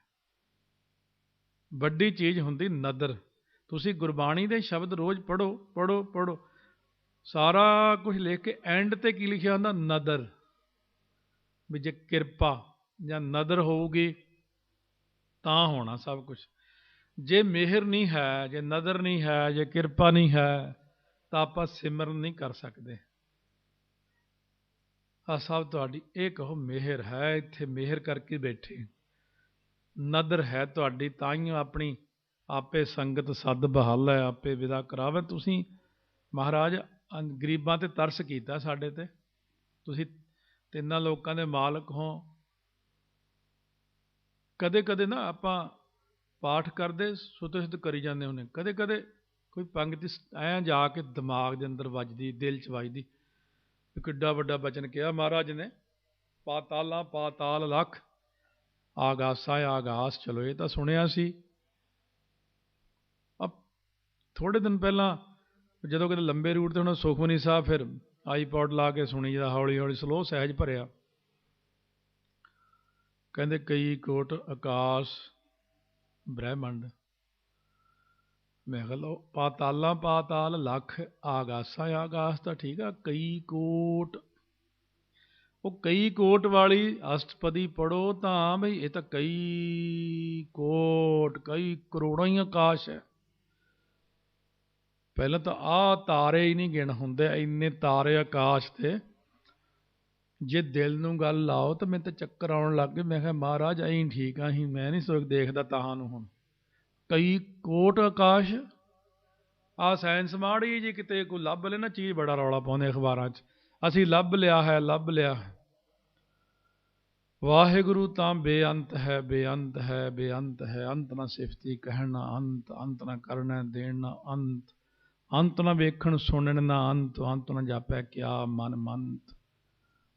ਵੱਡੀ ਚੀਜ਼ ਹੁੰਦੀ ਨਦਰ। ਤੁਸੀਂ ਗੁਰਬਾਣੀ ਦੇ ਸ਼ਬਦ ਰੋਜ਼ ਪੜ੍ਹੋ ਪੜ੍ਹੋ ਪੜ੍ਹੋ, ਸਾਰਾ ਕੁਝ ਲਿਖ ਕੇ ਐਂਡ ਤੇ ਕੀ ਲਿਖਿਆ ਹੁੰਦਾ? ਨਦਰ। ਵੀ ਜੇ ਕਿਰਪਾ ਜਾਂ ਨਦਰ ਹੋਊਗੀ ਤਾਂ ਹੋਣਾ ਸਭ ਕੁਝ। ਜੇ ਮਿਹਰ ਨਹੀਂ ਹੈ, ਜੇ ਨਦਰ ਨਹੀਂ ਹੈ, ਜੇ ਕਿਰਪਾ ਨਹੀਂ ਹੈ ਤਾਂ ਆਪਾਂ ਸਿਮਰਨ ਨਹੀਂ ਕਰ ਸਕਦੇ। ਆ ਸਭ ਤੁਹਾਡੀ, ਇਹ ਕਹੋ ਮਿਹਰ ਹੈ, ਇੱਥੇ ਮਿਹਰ ਕਰਕੇ ਬੈਠੇ। ਨਦਰ ਹੈ ਤੁਹਾਡੀ, ਤਾਈਓ ਆਪਣੀ ਆਪੇ ਸੰਗਤ ਸੱਦ ਬਹਾਲ ਹੈ, ਆਪੇ ਵਿਦਾ ਕਰਾਵੇ। ਤੁਸੀਂ ਮਹਾਰਾਜ ਗਰੀਬਾਂ ਤੇ ਤਰਸ ਕੀਤਾ ਸਾਡੇ ਤੇ। ਤੁਸੀਂ 3 ਲੋਕਾਂ ਦੇ ਮਾਲਕ ਹੋ। ਕਦੇ ਕਦੇ ਨਾ ਆਪਾਂ ਪਾਠ ਕਰਦੇ ਸੁੱਤੇ ਸੁੱਤੇ ਕਰੀ ਜਾਂਦੇ ਹੁੰਦੇ, ਕਦੇ ਕਦੇ ਕੋਈ ਪੰਗਤੀ ਐਂ ਜਾ ਕੇ ਦਿਮਾਗ ਦੇ ਅੰਦਰ ਵੱਜਦੀ, ਦਿਲ 'ਚ ਵੱਜਦੀ। ਕਿੱਡਾ ਵੱਡਾ ਬਚਨ ਕਿਹਾ ਮਹਾਰਾਜ ਨੇ, ਪਾਤਾਲਾਂ ਪਾਤਾਲ ਲੱਖ, ਆਗਾਸਾਂ ਆਗਾਸ। ਚਲੋ ਇਹ ਤਾਂ ਸੁਣਿਆ ਸੀ। ਥੋੜ੍ਹੇ ਦਿਨ ਪਹਿਲਾਂ ਜਦੋਂ ਕਿਤੇ ਲੰਬੇ ਰੂਟ 'ਤੇ ਹੁਣ ਸੁਖਮਨੀ ਸਾਹਿਬ, ਫਿਰ ਆਈਪੌਡ ਲਾ ਕੇ ਸੁਣੀ ਜਾਂਦਾ, ਹੌਲੀ ਹੌਲੀ ਸਲੋ ਸਹਿਜ ਭਰਿਆ। ਕਹਿੰਦੇ ਕਈ ਕੋਟ ਆਕਾਸ਼ ਬ੍ਰਹਿਮੰਡ, ਮੈਂ ਕਿਹਾ ਲਓ, ਪਾਤਾਲਾਂ ਪਾਤਾਲ ਲੱਖ, ਆਗਾਸਾਂ ਆਗਾਸ ਤਾਂ ਠੀਕ ਆ, ਕਈ ਕੋਟ। ਉਹ ਕਈ ਕੋਟ ਵਾਲੀ ਅਸ਼ਟਪਦੀ ਪੜੋ ਤਾਂ ਬਈ ਇਹ ਤਾਂ ਕਈ ਕੋਟ, ਕਈ ਕਰੋੜਾਂ ਹੀ ਆਕਾਸ਼ ਹੈ। ਪਹਿਲਾਂ ਤਾਂ ਆਹ ਤਾਰੇ ਹੀ ਨਹੀਂ ਗਿਣ ਹੁੰਦੇ, ਇੰਨੇ ਤਾਰੇ ਆਕਾਸ਼ ਤੇ। ਜੇ ਦਿਲ ਨੂੰ ਗੱਲ ਲਾਓ ਤਾਂ ਮੈਨੂੰ ਤਾਂ ਚੱਕਰ ਆਉਣ ਲੱਗ ਗਏ। ਮੈਂ ਕਿਹਾ ਮਹਾਰਾਜ ਐਂ ਠੀਕ ਆ, ਅਸੀਂ ਮੈਂ ਨਹੀਂ ਸੋਚ ਦੇਖਦਾ ਤਾਹਾਂ ਨੂੰ। ਹੁਣ ਕਈ ਕੋਟ ਆਕਾਸ਼। ਆਹ ਸਾਇੰਸ ਮਾੜੀ ਜੀ ਕਿਤੇ ਕੋਈ ਲੱਭ ਲੈ ਨਾ ਚੀਜ਼, ਬੜਾ ਰੌਲਾ ਪਾਉਂਦੇ ਅਖਬਾਰਾਂ 'ਚ, ਅਸੀਂ ਲੱਭ ਲਿਆ ਹੈ, ਲੱਭ ਲਿਆ ਹੈ। ਵਾਹਿਗੁਰੂ ਤਾਂ ਬੇਅੰਤ ਹੈ, ਬੇਅੰਤ ਹੈ, ਬੇਅੰਤ ਹੈ। ਅੰਤ ਨਾ ਸਿਫਤੀ ਕਹਿਣ ਨਾ ਅੰਤ, ਅੰਤ ਨਾ ਕਰਨਾ ਦੇਣ ਨਾ ਅੰਤ, ਅੰਤ ਨਾ ਵੇਖਣ ਸੁਣਨ ਨਾ ਅੰਤ, ਅੰਤ ਨਾ ਜਾਪੈ ਕਿਆ ਮਨ ਮੰਤ,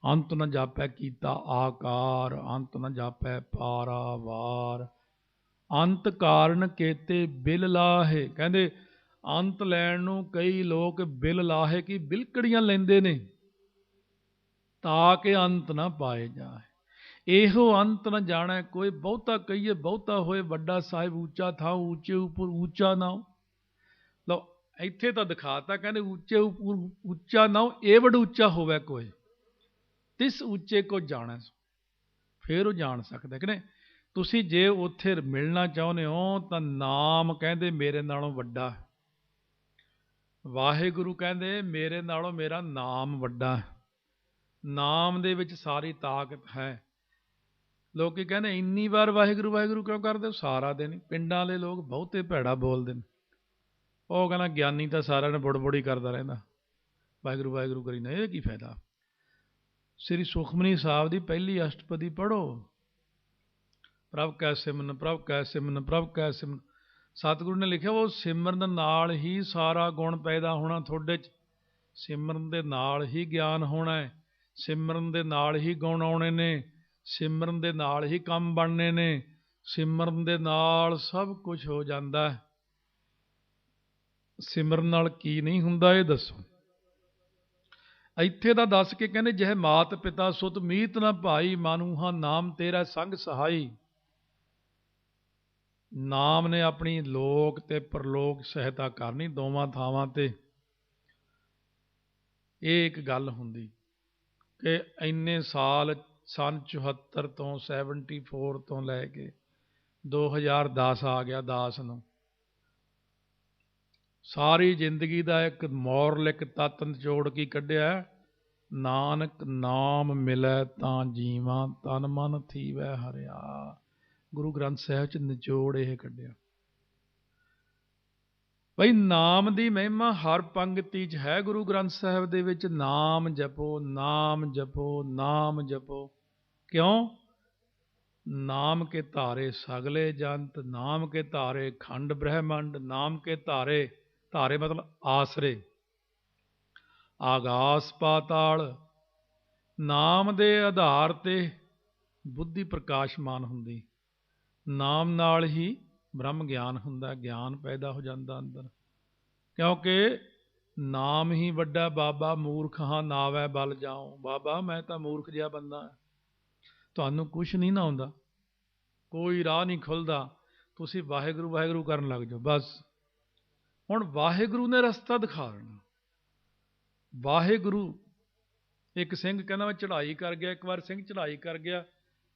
ਅੰਤ ਨਾ ਜਾਪੈ ਕੀਤਾ ਆਕਾਰ, ਅੰਤ ਨਾ ਜਾਪੈ ਪਾਰਾਵਾਰ, ਅੰਤ ਕਾਰਨ ਕੇਤੇ ਬਿਲ ਲਾਹੇ। ਕਹਿੰਦੇ ਅੰਤ ਲੈਣ ਨੂੰ ਕਈ ਲੋਕ ਬਿਲ ਲਾਹੇ ਕੀ ਬਿਲਕੜੀਆਂ ਲੈਂਦੇ ਨੇ, ਤਾਂ ਕਿ ਅੰਤ ਨਾ ਪਾਏ ਜਾਏ। ਇਹੋ ਅੰਤ ਨਾ ਜਾਣੈ ਕੋਈ, ਬਹੁਤਾ ਕਹੀਏ ਬਹੁਤਾ ਹੋਏ ਵੱਡਾ ਸਾਹਿਬ, ਉੱਚਾ ਥਾਂ ਉੱਚੇ ਉੱਪਰ ਉੱਚਾ ਨਾਉ। ਲਓ ਇੱਥੇ ਤਾਂ ਦਿਖਾਤਾ, ਕਹਿੰਦੇ ਉੱਚੇ ਉੱਪਰ ਉੱਚਾ ਨਾਉ, ਏਵੜ ਉੱਚਾ ਹੋਵੇ ਕੋਈ, ਤਿਸ ਉੱਚੇ ਕੋ ਜਾਣੈ। ਫਿਰ ਉਹ ਜਾਣ ਸਕਦਾ ਕਿ ਨਹੀਂ। ਤੁਸੀਂ ਜੇ ਉੱਥੇ ਮਿਲਣਾ ਚਾਹੁੰਦੇ ਹੋ ਤਾਂ ਨਾਮ ਕਹਿੰਦੇ ਮੇਰੇ ਨਾਲੋਂ ਵੱਡਾ, ਵਾਹਿਗੁਰੂ ਕਹਿੰਦੇ ਮੇਰੇ ਨਾਲੋਂ ਮੇਰਾ ਨਾਮ ਵੱਡਾ, ਨਾਮ ਦੇ ਵਿੱਚ ਸਾਰੀ ਤਾਕਤ ਹੈ। ਲੋਕੀ ਕਹਿੰਦੇ ਇੰਨੀ ਵਾਰ ਵਾਹਿਗੁਰੂ ਵਾਹਿਗੁਰੂ ਕਿਉਂ ਕਰਦੇ ਹੋ? ਸਾਰਾ ਦਿਨ। ਪਿੰਡਾਂ ਵਾਲੇ ਲੋਕ ਬਹੁਤੇ ਭੈੜਾ ਬੋਲਦੇ ਨੇ। ਉਹ ਕਹਿੰਦਾ ਗਿਆਨੀ ਤਾਂ ਸਾਰਿਆਂ ਨੂੰ ਬੁੜਬੁੜੀ ਕਰਦਾ ਰਹਿੰਦਾ, ਵਾਹਿਗੁਰੂ ਵਾਹਿਗੁਰੂ ਕਰੀ ਨਾ, ਇਹ ਕੀ ਫਾਇਦਾ। ਸ੍ਰੀ ਸੁਖਮਨੀ ਸਾਹਿਬ ਦੀ ਪਹਿਲੀ ਅਸ਼ਟਪਦੀ ਪੜ੍ਹੋ, ਪ੍ਰਭ ਕੈ ਸਿਮਰਨ, ਪ੍ਰਭ ਕੈ ਸਿਮਰਨ, ਪ੍ਰਭ ਕੈ ਸਿਮਰਨ। ਸਤਿਗੁਰੂ ਨੇ ਲਿਖਿਆ ਉਹ ਸਿਮਰਨ ਨਾਲ ਹੀ ਸਾਰਾ ਗੁਣ ਪੈਦਾ ਹੋਣਾ ਤੁਹਾਡੇ 'ਚ, ਸਿਮਰਨ ਦੇ ਨਾਲ ਹੀ ਗਿਆਨ ਹੋਣਾ ਹੈ, ਸਿਮਰਨ ਦੇ ਨਾਲ ਹੀ ਗੁਣ ਆਉਣੇ ਨੇ, ਸਿਮਰਨ ਦੇ ਨਾਲ ਹੀ ਕੰਮ ਬਣਨੇ ਨੇ, ਸਿਮਰਨ ਦੇ ਨਾਲ ਸਭ ਕੁਝ ਹੋ ਜਾਂਦਾ ਹੈ। ਸਿਮਰਨ ਨਾਲ ਕੀ ਨਹੀਂ ਹੁੰਦਾ ਇਹ ਦੱਸੋ। ਇੱਥੇ ਦਾ ਦੱਸ ਕੇ ਕਹਿੰਦੇ ਜਿਹੇ ਮਾਤ ਪਿਤਾ ਸੁਤ ਮੀਤ ਨਾ ਭਾਈ, ਮਾਨੂਹਾ ਨਾਮ ਤੇਰਾ ਸੰਗ ਸਹਾਈ। ਨਾਮ ਨੇ ਆਪਣੀ ਲੋਕ ਤੇ ਪਰਲੋਕ ਸਹਾਇਤਾ ਕਰਨੀ, ਦੋਵਾਂ ਥਾਵਾਂ ਤੇ। ਇਹ ਇੱਕ ਗੱਲ ਹੁੰਦੀ ਕਿ ਇੰਨੇ ਸਾਲ, ਸੰਨ 74 ਤੋਂ 74 ਤੋਂ ਲੈ ਕੇ 2010 ਆ ਗਿਆ, ਦਾਸ ਨੂੰ ਸਾਰੀ ਜ਼ਿੰਦਗੀ ਦਾ ਇੱਕ ਮੋਰਲ, ਇੱਕ ਤੱਤ ਨਿਚੋੜ ਕੇ ਕੱਢਿਆ, ਨਾਨਕ ਨਾਮ ਮਿਲੈ ਤਾਂ ਜੀਵਾਂ, ਤਨ ਮਨ ਥੀਵੈ ਹਰਿਆ। ਗੁਰੂ ਗ੍ਰੰਥ ਸਾਹਿਬ 'ਚ ਨਿਚੋੜ ਇਹ ਕੱਢਿਆ। ਬਈ ਨਾਮ ਦੀ ਮਹਿਮਾ ਹਰ ਪੰਗਤੀ 'ਚ ਹੈ। ਗੁਰੂ ਗ੍ਰੰਥ ਸਾਹਿਬ ਦੇ ਵਿੱਚ ਨਾਮ ਜਪੋ, ਨਾਮ ਜਪੋ, ਨਾਮ ਜਪੋ। ਕਿਉਂ? ਨਾਮ ਕੇ ਧਾਰੇ ਸਗਲੇ ਜੰਤ, ਨਾਮ ਕੇ ਧਾਰੇ ਖੰਡ ਬ੍ਰਹਿਮੰਡ, ਨਾਮ ਕੇ ਧਾਰੇ, ਧਾਰੇ ਮਤਲਬ ਆਸਰੇ, ਆਗਾਸ ਪਾਤਾਲ। ਨਾਮ ਦੇ ਆਧਾਰ ਤੇ ਬੁੱਧੀ ਪ੍ਰਕਾਸ਼ਮਾਨ ਹੁੰਦੀ, ਨਾਮ ਨਾਲ ਹੀ ਬ੍ਰਹਮ ਗਿਆਨ ਹੁੰਦਾ, ਗਿਆਨ ਪੈਦਾ ਹੋ ਜਾਂਦਾ ਅੰਦਰ। ਕਿਉਂਕਿ ਨਾਮ ਹੀ ਵੱਡਾ ਬਾਬਾ, ਮੂਰਖ ਹਾਂ ਨਾਵੈ ਬਲ ਜਾਉ। ਬਾਬਾ ਮੈਂ ਤਾਂ ਮੂਰਖ ਜਿਹਾ ਬੰਦਾ, ਤੁਹਾਨੂੰ ਕੁਛ ਨਹੀਂ ਨਾ ਆਉਂਦਾ, ਕੋਈ ਰਾਹ ਨਹੀਂ ਖੁੱਲ੍ਹਦਾ, ਤੁਸੀਂ ਵਾਹਿਗੁਰੂ ਵਾਹਿਗੁਰੂ ਕਰਨ ਲੱਗ ਜਾਓ ਬਸ। ਹੁਣ ਵਾਹਿਗੁਰੂ ਨੇ ਰਸਤਾ ਦਿਖਾ ਦੇਣਾ। ਵਾਹਿਗੁਰੂ, ਇੱਕ ਸਿੰਘ ਕਹਿੰਦਾ ਮੈਂ ਚੜ੍ਹਾਈ ਕਰ ਗਿਆ, ਇੱਕ ਵਾਰ ਸਿੰਘ ਚੜ੍ਹਾਈ ਕਰ ਗਿਆ,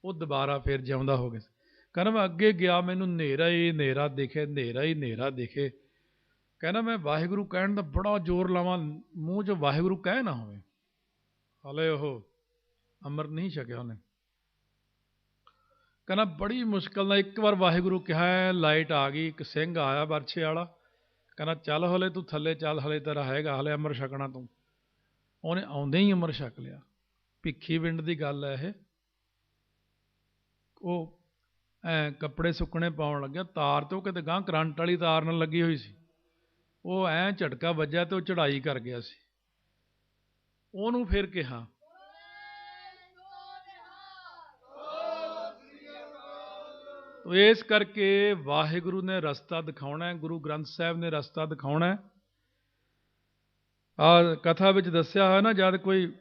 ਉਹ ਦੁਬਾਰਾ ਫਿਰ ਜਿਉਂਦਾ ਹੋ ਗਿਆ। ਕਹਿੰਦਾ ਮੈਂ ਅੱਗੇ ਗਿਆ, ਮੈਨੂੰ ਹਨੇਰਾ ਹੀ ਹਨੇਰਾ ਦਿਖੇ, ਹਨੇਰਾ ਹੀ ਹਨੇਰਾ ਦਿਖੇ। ਕਹਿੰਦਾ ਮੈਂ ਵਾਹਿਗੁਰੂ ਕਹਿਣ ਦਾ ਬੜਾ ਜ਼ੋਰ ਲਾਵਾਂ, ਮੂੰਹ 'ਚ ਵਾਹਿਗੁਰੂ ਕਹਿ ਨਾ ਹੋਵੇ, ਹਾਲੇ ਉਹ ਅੰਮ੍ਰਿਤ ਨਹੀਂ ਛਕਿਆ ਉਹਨੇ। ਕਹਿੰਦਾ ਬੜੀ ਮੁਸ਼ਕਿਲ ਨਾਲ ਇੱਕ ਵਾਰ ਵਾਹਿਗੁਰੂ ਕਿਹਾ, ਲਾਈਟ ਆ ਗਈ, ਇੱਕ ਸਿੰਘ ਆਇਆ ਬਰਛੇ ਵਾਲਾ, ਕਹਿੰਦਾ ਚੱਲ ਹਲੇ ਤੂੰ ਥੱਲੇ ਚੱਲ, ਹਲੇ ਤੇਰਾ ਹੈਗਾ, ਹਲੇ ਅੰਮ੍ਰਿਤ ਛਕਣਾ ਤੂੰ। ਉਹਨੇ ਆਉਂਦੇ ਹੀ ਅੰਮ੍ਰਿਤ ਛਕ ਲਿਆ। ਭਿੱਖੀ ਵਿੰਡ ਦੀ ਗੱਲ ਹੈ ਇਹ। ਉਹ ਕੱਪੜੇ ਸੁੱਕਣੇ ਪਾਉਣ ਲੱਗਿਆ, ਤਾਰ ਤੋਂ ਕਿਤੇ ਗਾਂਹ ਕਰੰਟ ਵਾਲੀ ਤਾਰ ਨਾਲ ਲੱਗੀ ਹੋਈ ਸੀ, ਉਹ ਝਟਕਾ ਵੱਜਿਆ ਤੇ ਉਹ ਚੜ੍ਹਾਈ ਕਰ ਗਿਆ ਸੀ। ਉਹਨੂੰ ਫਿਰ ਕਿਹਾ, ਇਸ ਕਰਕੇ ਵਾਹਿਗੁਰੂ ਨੇ ਰਸਤਾ ਦਿਖਾਉਣਾ ਹੈ, ਗੁਰੂ ਗ੍ਰੰਥ ਸਾਹਿਬ ਨੇ ਰਸਤਾ ਦਿਖਾਉਣਾ ਹੈ। ਆਹ ਕਥਾ ਵਿੱਚ ਦੱਸਿਆ ਹੋਇਆ ਨਾ, ਜਦ ਕੋਈ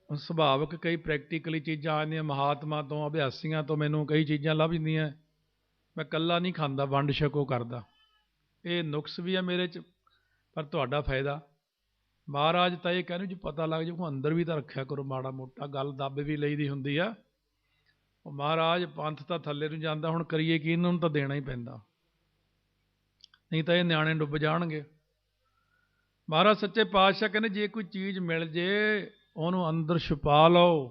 ਸੁਭਾਵਿਕ ਕਈ ਪ੍ਰੈਕਟੀਕਲੀ ਚੀਜ਼ਾਂ ਆਉਂਦੀਆਂ, ਮਹਾਤਮਾ ਤੋਂ, ਅਭਿਆਸੀਆਂ ਤੋਂ ਮੈਨੂੰ ਕਈ ਚੀਜ਼ਾਂ ਲੱਭ ਜਾਂਦੀਆਂ, ਮੈਂ ਇਕੱਲਾ ਨਹੀਂ ਖਾਂਦਾ, ਵੰਡ ਛਕੋ ਕਰਦਾ। ਇਹ ਨੁਕਸ ਵੀ ਹੈ ਮੇਰੇ 'ਚ, ਪਰ ਤੁਹਾਡਾ ਫਾਇਦਾ। ਮਹਾਰਾਜ ਤਾਂ ਇਹ ਕਹਿੰਦੇ ਜੀ ਪਤਾ ਲੱਗ ਜਾਊ, ਅੰਦਰ ਵੀ ਤਾਂ ਰੱਖਿਆ ਕਰੋ ਮਾੜਾ ਮੋਟਾ, ਗੱਲ ਦੱਬ ਵੀ ਲਈ ਦੀ ਹੁੰਦੀ ਆ। ਉਹ ਮਹਾਰਾਜ ਪੰਥ ਤਾਂ ਥੱਲੇ ਨੂੰ ਜਾਂਦਾ, ਹੁਣ ਕਰੀਏ ਕੀ, ਇਹਨਾਂ ਨੂੰ ਤਾਂ ਦੇਣਾ ਹੀ ਪੈਂਦਾ, ਨਹੀਂ ਤਾਂ ਇਹ ਨਿਆਣੇ ਡੁੱਬ ਜਾਣਗੇ। ਮਹਾਰਾਜ ਸੱਚੇ ਪਾਤਸ਼ਾਹ ਕਹਿੰਦੇ ਜੇ ਕੋਈ ਚੀਜ਼ ਮਿਲ ਜੇ ਉਹਨੂੰ ਅੰਦਰ ਛੁਪਾ ਲਓ,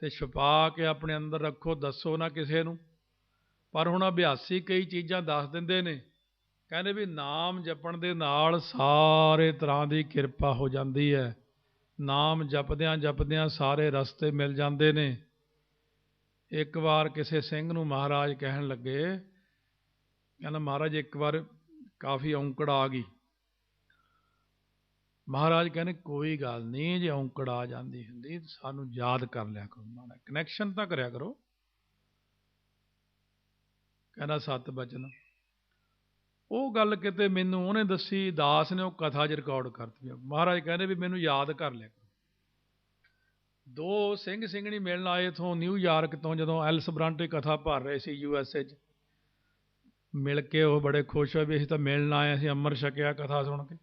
ਤੇ ਛੁਪਾ ਕੇ ਆਪਣੇ ਅੰਦਰ ਰੱਖੋ, ਦੱਸੋ ਨਾ ਕਿਸੇ ਨੂੰ। ਪਰ ਹੁਣ ਅਭਿਆਸੀ ਕਈ ਚੀਜ਼ਾਂ ਦੱਸ ਦਿੰਦੇ ਨੇ, ਕਹਿੰਦੇ ਵੀ ਨਾਮ ਜਪਣ ਦੇ ਨਾਲ ਸਾਰੇ ਤਰ੍ਹਾਂ ਦੀ ਕਿਰਪਾ ਹੋ ਜਾਂਦੀ ਹੈ, ਨਾਮ ਜਪਦਿਆਂ ਜਪਦਿਆਂ ਸਾਰੇ ਰਸਤੇ ਮਿਲ ਜਾਂਦੇ ਨੇ। ਇੱਕ ਵਾਰ ਕਿਸੇ ਸਿੰਘ ਨੂੰ ਮਹਾਰਾਜ ਕਹਿਣ ਲੱਗੇ, ਕਹਿੰਦਾ ਮਹਾਰਾਜ ਇੱਕ ਵਾਰ ਕਾਫੀ ਔਂਕੜ ਆ ਗਈ। ਮਹਾਰਾਜ ਕਹਿੰਦੇ ਕੋਈ ਗੱਲ ਨਹੀਂ, ਜੇ ਔਂਕੜ ਆ ਜਾਂਦੀ ਹੁੰਦੀ ਸਾਨੂੰ ਯਾਦ ਕਰ ਲਿਆ ਕਰੋ, ਮਾੜਾ ਕਨੈਕਸ਼ਨ ਤਾਂ ਕਰਿਆ ਕਰੋ। ਕਹਿੰਦਾ ਸੱਤ ਬਚਨ। ਉਹ ਗੱਲ ਕਿਤੇ ਮੈਨੂੰ ਉਹਨੇ ਦੱਸੀ, ਦਾਸ ਨੇ ਉਹ ਕਥਾ 'ਚ ਰਿਕਾਰਡ ਕਰਤੀ। ਮਹਾਰਾਜ ਕਹਿੰਦੇ ਵੀ ਮੈਨੂੰ ਯਾਦ ਕਰ ਲਿਆ। ਦੋ ਸਿੰਘ ਸਿੰਘਣੀ ਮਿਲਣ ਆਏ ਇੱਥੋਂ ਨਿਊਯਾਰਕ ਤੋਂ, ਜਦੋਂ ਐਲਸ ਬ੍ਰਾਂਟੇ ਕਥਾ ਭਰ ਰਹੇ ਸੀ USA 'ਚ, ਮਿਲ ਕੇ ਉਹ ਬੜੇ ਖੁਸ਼ ਹੋਏ ਵੀ ਅਸੀਂ ਤਾਂ ਮਿਲਣ ਆਏ, ਅਸੀਂ ਅੰਮ੍ਰਿਤ ਛਕਿਆ ਕਥਾ ਸੁਣ ਕੇ।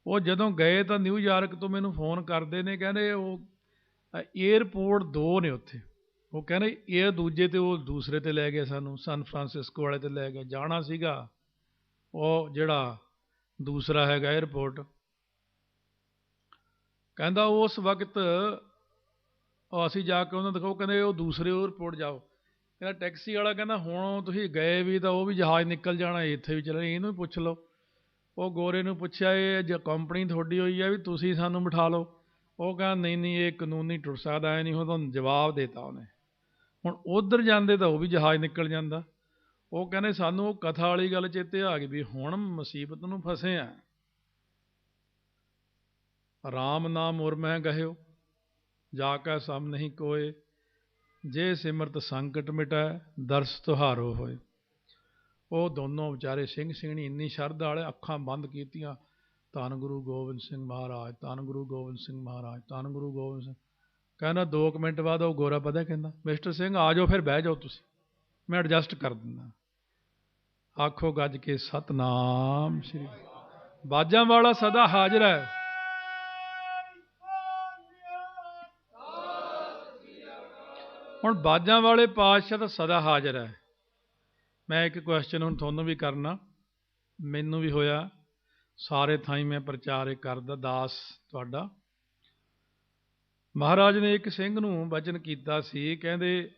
ਉਹ ਜਦੋਂ ਗਏ ਤਾਂ ਨਿਊਯਾਰਕ ਤੋਂ ਮੈਨੂੰ ਫੋਨ ਕਰਦੇ ਨੇ, ਕਹਿੰਦੇ ਉਹ ਏਅਰਪੋਰਟ ਦੋ ਨੇ ਉੱਥੇ, ਉਹ ਕਹਿੰਦੇ ਇਹ ਦੂਜੇ ਤੇ ਉਹ ਦੂਸਰੇ ਤੇ ਲੈ ਗਏ ਸਾਨੂੰ, ਸਨ ਫਰਾਂਸਿਸਕੋ ਵਾਲੇ ਤੇ ਲੈ ਗਏ। ਜਾਣਾ ਸੀਗਾ ਉਹ ਜਿਹੜਾ ਦੂਸਰਾ ਹੈਗਾ ਏਅਰਪੋਰਟ। ਕਹਿੰਦਾ ਉਸ ਵਕਤ ਅਸੀਂ ਜਾ ਕੇ ਉਹਨਾਂ ਨੂੰ ਦਿਖਾਓ, ਕਹਿੰਦੇ ਉਹ ਦੂਸਰੇ ਏਅਰਪੋਰਟ ਜਾਓ। ਕਹਿੰਦਾ ਟੈਕਸੀ ਵਾਲਾ ਕਹਿੰਦਾ ਹੁਣ ਤੁਸੀਂ ਗਏ ਵੀ ਤਾਂ ਉਹ ਵੀ ਜਹਾਜ਼ ਨਿਕਲ ਜਾਣਾ, ਇੱਥੇ ਵੀ ਚੱਲਣਾ, ਇਹਨੂੰ ਵੀ ਪੁੱਛ ਲਓ। ਉਹ ਗੋਰੇ ਨੂੰ ਪੁੱਛਿਆ ਇਹ ਜੇ ਕੰਪਨੀ ਤੁਹਾਡੀ ਹੋਈ ਹੈ ਵੀ ਤੁਸੀਂ ਸਾਨੂੰ ਬਿਠਾ ਲਓ। ਉਹ ਕਹਿੰਦਾ ਨਹੀਂ ਨਹੀਂ ਇਹ ਕਾਨੂੰਨ ਨਹੀਂ ਟੁੱਟ ਸਕਦਾ, ਐ ਨਹੀਂ। ਉਹ ਤੁਹਾਨੂੰ ਜਵਾਬ ਦੇਤਾ ਉਹਨੇ। ਹੁਣ ਉੱਧਰ ਜਾਂਦੇ ਤਾਂ ਉਹ ਵੀ ਜਹਾਜ਼ ਨਿਕਲ ਜਾਂਦਾ। ਉਹ ਕਹਿੰਦੇ ਸਾਨੂੰ ਉਹ ਕਥਾ ਵਾਲੀ ਗੱਲ ਚੇਤੇ ਆ ਗਈ ਵੀ ਹੁਣ ਮੁਸੀਬਤ ਨੂੰ ਫਸੇ ਆ। ਰਾਮ ਨਾਮ ਉਰ ਮੈਂ ਗਹਿਓ, ਜਾ ਕੈ ਸਮ ਨਹੀਂ ਕੋਏ, ਜੇ ਸਿਮਰਤ ਸੰਕਟ ਮਿਟੈ, ਦਰਸ ਤੁਹਾਰੋ ਹੋਏ। ਉਹ ਦੋਨੋਂ ਵਿਚਾਰੇ ਸਿੰਘ ਸਿੰਘਣੀ ਇੰਨੀ ਸ਼ਰਧਾ ਵਾਲੇ, ਅੱਖਾਂ ਬੰਦ ਕੀਤੀਆਂ, ਧੰਨ ਗੁਰੂ ਗੋਬਿੰਦ ਸਿੰਘ ਮਹਾਰਾਜ, ਧੰਨ ਗੁਰੂ ਗੋਬਿੰਦ ਸਿੰਘ ਮਹਾਰਾਜ, ਧੰਨ ਗੁਰੂ ਗੋਬਿੰਦ ਸਿੰਘ। ਕਹਿੰਦਾ 2 ਮਿੰਟ ਬਾਅਦ ਉਹ ਗੋਰਾ ਪਤਾ ਕਹਿੰਦਾ ਮਿਸਟਰ ਸਿੰਘ ਆ ਜਾਓ, ਫਿਰ ਬਹਿ ਜਾਓ ਤੁਸੀਂ, ਮੈਂ ਐਡਜਸਟ ਕਰ ਦਿੰਦਾ। ਆਖੋ ਗੱਜ ਕੇ ਸਤਨਾਮ ਸ਼੍ਰੀ। ਬਾਜਾਂ ਵਾਲਾ ਸਦਾ ਹਾਜ਼ਰ ਹੈ। ਹੁਣ ਬਾਜਾਂ ਵਾਲੇ ਪਾਤਸ਼ਾਹ ਤਾਂ ਸਦਾ ਹਾਜ਼ਰ ਹੈ। ਮੈਂ ਇੱਕ ਕੁਐਸਚਨ ਹੁਣ ਤੁਹਾਨੂੰ ਵੀ ਕਰਨਾ, ਮੈਨੂੰ ਵੀ ਹੋਇਆ, ਸਾਰੇ ਥਾਈਂ ਮੈਂ ਪ੍ਰਚਾਰ ਕਰਦਾ, ਦਾਸ ਤੁਹਾਡਾ। ਮਹਾਰਾਜ ਨੇ ਇੱਕ ਸਿੰਘ ਨੂੰ ਬਚਨ ਕੀਤਾ ਸੀ, ਕਹਿੰਦੇ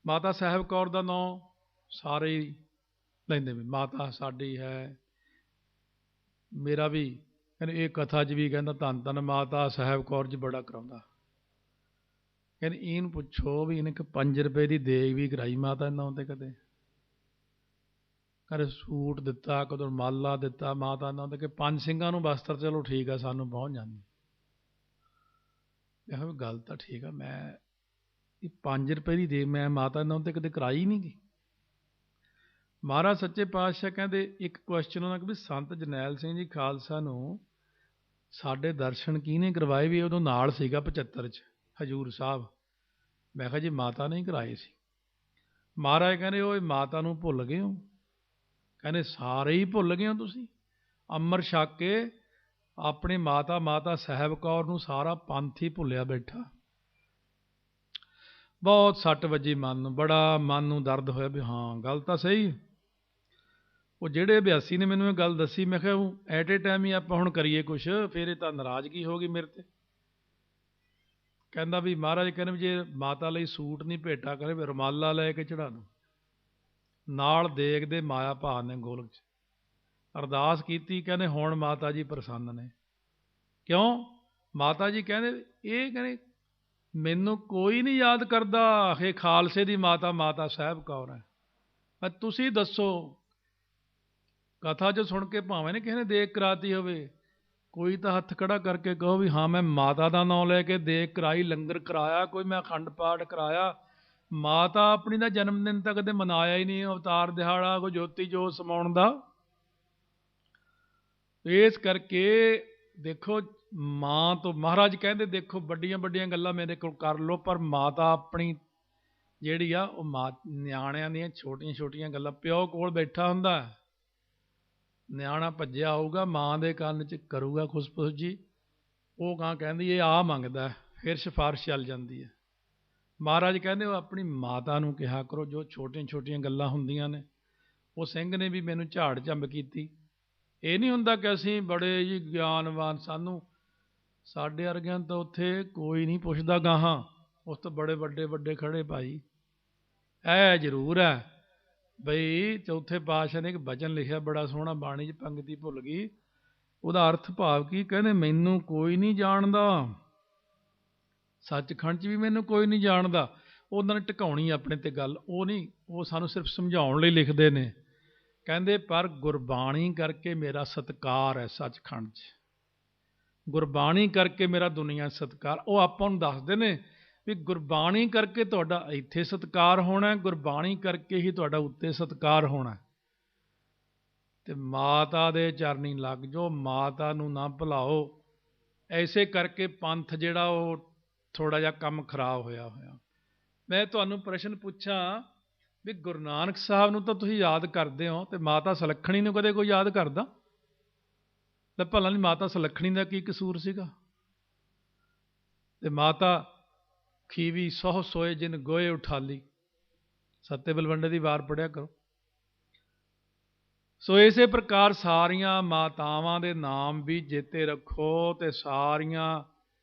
ਮਾਤਾ ਸਾਹਿਬ ਕੌਰ ਦਾ ਨਾਂ ਸਾਰੇ ਹੀ ਲੈਂਦੇ ਵੀ, ਮਾਤਾ ਸਾਡੀ ਹੈ। ਮੇਰਾ ਵੀ ਕਹਿੰਦੇ ਇਹ ਕਥਾ 'ਚ ਵੀ ਕਹਿੰਦਾ ਧੰਨ ਧੰਨ ਮਾਤਾ ਸਾਹਿਬ ਕੌਰ 'ਚ ਬੜਾ ਕਰਾਉਂਦਾ। ਕਹਿੰਦੇ ਇਹਨੂੰ ਪੁੱਛੋ ਵੀ ਇਹਨੇ 5 ਰੁਪਏ ਦੀ ਦੇਗ ਵੀ ਕਰਾਈ ਮਾਤਾ ਨਾਂ ਤੇ, ਕਦੇ ਸੂਟ ਦਿੱਤਾ, ਕਦੋਂ ਮਾਲਾ ਦਿੱਤਾ ਮਾਤਾ ਨਾਂ ਤੇ, ਕਿ 5 ਸਿੰਘਾਂ ਨੂੰ ਬਸਤਰ, ਚਲੋ ਠੀਕ ਆ ਸਾਨੂੰ ਪਹੁੰਚ ਜਾਂਦੀ। ਮੈਂ ਕਿਹਾ ਗੱਲ ਤਾਂ ਠੀਕ ਆ, ਮੈਂ ਇਹ 5 ਰੁਪਏ ਦੀ ਦੇਗ ਮੈਂ ਮਾਤਾ ਨਾਂ ਤੇ ਕਦੇ ਕਰਾਈ ਨਹੀਂ ਗੀ। ਮਹਾਰਾਜ ਸੱਚੇ ਪਾਤਸ਼ਾਹ ਕਹਿੰਦੇ ਇੱਕ ਕੁਐਸਚਨ ਉਹਨਾਂ ਕਿ ਵੀ ਸੰਤ ਜਰਨੈਲ ਸਿੰਘ ਜੀ ਖਾਲਸਾ ਨੂੰ ਸਾਡੇ ਦਰਸ਼ਨ ਕਿਹਨੇ ਕਰਵਾਏ, ਵੀ ਉਦੋਂ ਨਾਲ ਸੀਗਾ 75 'ਚ ਹਜ਼ੂਰ ਸਾਹਿਬ। ਮੈਂ ਕਿਹਾ ਜੀ ਮਾਤਾ ਨੇ ਹੀ ਕਰਾਏ ਸੀ। ਮਹਾਰਾਜ ਕਹਿੰਦੇ ਉਹ ਮਾਤਾ ਨੂੰ ਭੁੱਲ ਗਏ ਹੋ? ਕਹਿੰਦੇ ਸਾਰੇ ਹੀ ਭੁੱਲ ਗਏ ਹੋ ਤੁਸੀਂ, ਅੰਮ੍ਰਿਤ ਛਕ ਕੇ ਆਪਣੀ ਮਾਤਾ ਸਾਹਿਬ ਕੌਰ ਨੂੰ ਸਾਰਾ ਪੰਥ ਹੀ ਭੁੱਲਿਆ ਬੈਠਾ। ਬਹੁਤ ਸੱਟ ਵੱਜੀ ਮਨ ਨੂੰ, ਬੜਾ ਮਨ ਨੂੰ ਦਰਦ ਹੋਇਆ ਵੀ ਹਾਂ ਗੱਲ ਤਾਂ ਸਹੀ। ਉਹ ਜਿਹੜੇ ਅਭਿਆਸੀ ਨੇ ਮੈਨੂੰ ਇਹ ਗੱਲ ਦੱਸੀ, ਮੈਂ ਕਿਹਾ ਐਟ ਏ ਟਾਈਮ ਹੀ ਆਪਾਂ ਹੁਣ ਕਰੀਏ ਕੁਛ, ਫਿਰ ਇਹ ਤਾਂ ਨਾਰਾਜ਼ਗੀ ਹੋ ਗਈ ਮੇਰੇ ਤੇ। ਕਹਿੰਦਾ ਵੀ ਮਹਾਰਾਜ ਕਹਿੰਦੇ ਵੀ ਜੇ ਮਾਤਾ ਲਈ ਸੂਟ ਨਹੀਂ ਭੇਟਾ ਕਰੇ, ਵੀ ਰੁਮਾਲਾ ਲੈ ਕੇ ਚੜਾ ਦੂੰ, ਨਾਲ ਦੇਗ ਦੇ ਮਾਇਆ ਭਾਰ ਨੇ ਗੋਲਕ 'ਚ। ਅਰਦਾਸ ਕੀਤੀ, ਕਹਿੰਦੇ ਹੁਣ ਮਾਤਾ ਜੀ ਪ੍ਰਸੰਨ ਨੇ। ਕਿਉਂ? ਮਾਤਾ ਜੀ ਕਹਿੰਦੇ ਇਹ ਕਹਿੰਦੇ ਮੈਨੂੰ ਕੋਈ ਨਹੀਂ ਯਾਦ ਕਰਦਾ, ਇਹ ਖਾਲਸੇ ਦੀ ਮਾਤਾ ਸਾਹਿਬ ਕੌਰ ਹੈ। ਤੁਸੀਂ ਦੱਸੋ, ਕਥਾ 'ਚ ਸੁਣ ਕੇ ਭਾਵੇਂ ਨੇ ਕਿਸੇ ਨੇ ਦੇਗ ਕਰਾਤੀ ਹੋਵੇ, ਕੋਈ ਤਾਂ ਹੱਥ ਖੜਾ ਕਰਕੇ ਕਹੋ ਵੀ ਹਾਂ ਮੈਂ ਮਾਤਾ ਦਾ ਨਾਂ ਲੈ ਕੇ ਦੇਗ ਕਰਾਈ, ਲੰਗਰ ਕਰਾਇਆ, ਕੋਈ ਮੈਂ ਅਖੰਡ ਪਾਠ ਕਰਾਇਆ। ਮਾਤਾ ਆਪਣੀ ਦਾ ਜਨਮ ਦਿਨ ਤਾਂ ਕਦੇ ਮਨਾਇਆ ਹੀ ਨਹੀਂ, ਅਵਤਾਰ ਦਿਹਾੜਾ ਕੋਈ ਜੋਤੀ ਜੋਤ ਸਮਾਉਣ ਦਾ। ਇਸ ਕਰਕੇ ਦੇਖੋ ਮਾਂ ਤੋਂ ਮਹਾਰਾਜ ਕਹਿੰਦੇ ਦੇਖੋ ਵੱਡੀਆਂ ਵੱਡੀਆਂ ਗੱਲਾਂ ਮੇਰੇ ਕੋਲ ਕਰ ਲਓ, ਪਰ ਮਾਤਾ ਆਪਣੀ ਜਿਹੜੀ ਆ ਉਹ ਨਿਆਣਿਆਂ ਦੀਆਂ ਛੋਟੀਆਂ ਛੋਟੀਆਂ ਗੱਲਾਂ, ਪਿਓ ਕੋਲ ਬੈਠਾ ਹੁੰਦਾ, ਨਿਆਣਾ ਭੱਜਿਆ ਆਊਗਾ, ਮਾਂ ਦੇ ਕੰਨ 'ਚ ਕਰੂਗਾ ਖੁਸਪੁਸ ਜੀ, ਉਹ ਕਾਂ ਕਹਿੰਦੀ ਇਹ ਆ ਮੰਗਦਾ, ਫਿਰ ਸਿਫਾਰਿਸ਼ ਚੱਲ ਜਾਂਦੀ ਹੈ। ਮਹਾਰਾਜ ਕਹਿੰਦੇ ਉਹ ਆਪਣੀ ਮਾਤਾ ਨੂੰ ਕਿਹਾ ਕਰੋ, ਜੋ ਛੋਟੀਆਂ ਛੋਟੀਆਂ ਗੱਲਾਂ ਹੁੰਦੀਆਂ ਨੇ। ਉਹ ਸਿੰਘ ਨੇ ਵੀ ਮੈਨੂੰ ਝਾੜ ਝੰਬ ਕੀਤੀ। ਇਹ ਨਹੀਂ ਹੁੰਦਾ ਕਿ ਅਸੀਂ ਬੜੇ ਜੀ ਗਿਆਨਵਾਨ, ਸਾਨੂੰ ਸਾਡੇ ਵਰਗਿਆਂ ਤਾਂ ਉੱਥੇ ਕੋਈ ਨਹੀਂ ਪੁੱਛਦਾ ਗਾਹਾਂ, ਉਸ ਤੋਂ ਬੜੇ ਵੱਡੇ ਵੱਡੇ ਖੜੇ ਭਾਈ। ਇਹ ਜ਼ਰੂਰ ਹੈ ਬਈ ਚੌਥੇ ਪਾਤਸ਼ਾਹ ਨੇ ਇੱਕ ਬਚਨ ਲਿਖਿਆ ਬੜਾ ਸੋਹਣਾ, ਬਾਣੀ 'ਚ ਪੰਗਤੀ ਭੁੱਲ ਗਈ, ਉਹਦਾ ਅਰਥ ਭਾਵ ਕੀ, ਕਹਿੰਦੇ ਮੈਨੂੰ ਕੋਈ ਨਹੀਂ ਜਾਣਦਾ, ਸੱਚਖੰਡ 'ਚ ਵੀ ਮੈਨੂੰ ਕੋਈ ਨਹੀਂ ਜਾਣਦਾ। ਉਹਨਾਂ ਨੇ ਟਿਕਾਉਣੀ ਆਪਣੇ ਤੇ ਗੱਲ, ਉਹ ਨਹੀਂ, ਉਹ ਸਾਨੂੰ ਸਿਰਫ ਸਮਝਾਉਣ ਲਈ ਲਿਖਦੇ ਨੇ। ਕਹਿੰਦੇ ਪਰ ਗੁਰਬਾਣੀ ਕਰਕੇ ਮੇਰਾ ਸਤਿਕਾਰ ਹੈ ਸੱਚਖੰਡ 'ਚ, ਗੁਰਬਾਣੀ ਕਰਕੇ ਮੇਰਾ ਦੁਨੀਆ ਸਤਿਕਾਰ। ਉਹ ਆਪਾਂ ਨੂੰ ਦੱਸਦੇ ਨੇ ਵੀ ਗੁਰਬਾਣੀ ਕਰਕੇ ਤੁਹਾਡਾ ਇੱਥੇ ਸਤਿਕਾਰ ਹੋਣਾ, ਗੁਰਬਾਣੀ ਕਰਕੇ ਹੀ ਤੁਹਾਡਾ ਉੱਤੇ ਸਤਿਕਾਰ ਹੋਣਾ। ਤੇ ਮਾਤਾ ਦੇ ਚਰਨੀ ਲੱਗ ਜਾਓ, ਮਾਤਾ ਨੂੰ ਨਾ ਭੁਲਾਓ। ਐਸੇ ਕਰਕੇ ਪੰਥ ਜਿਹੜਾ ਉਹ ਥੋੜ੍ਹਾ ਜਿਹਾ ਕੰਮ ਖਰਾਬ ਹੋਇਆ। ਮੈਂ ਤੁਹਾਨੂੰ ਪ੍ਰਸ਼ਨ ਪੁੱਛਾਂ ਵੀ ਗੁਰੂ ਨਾਨਕ ਸਾਹਿਬ ਨੂੰ ਤਾਂ ਤੁਸੀਂ ਯਾਦ ਕਰਦੇ ਹੋ, ਤੇ ਮਾਤਾ ਸੁਲੱਖਣੀ ਨੂੰ ਕਦੇ ਕੋਈ ਯਾਦ ਕਰਦਾ? ਤੇ ਭਲਾ ਨਹੀਂ, ਮਾਤਾ ਸੁਲੱਖਣੀ ਦਾ ਕੀ ਕਸੂਰ ਸੀਗਾ? ਤੇ ਮਾਤਾ ਖੀਵੀ ਸਹੁ ਸੋਏ ਜਿਨ ਗੋਏ ਉਠਾਲੀ, ਸੱਤੇ ਬਲਵੰਡੇ ਦੀ ਵਾਰ ਪੜ੍ਹਿਆ ਕਰੋ। ਸੋ ਇਸੇ ਪ੍ਰਕਾਰ ਸਾਰੀਆਂ ਮਾਤਾਵਾਂ ਦੇ ਨਾਮ ਵੀ ਚੇਤੇ ਰੱਖੋ, ਤੇ ਸਾਰੀਆਂ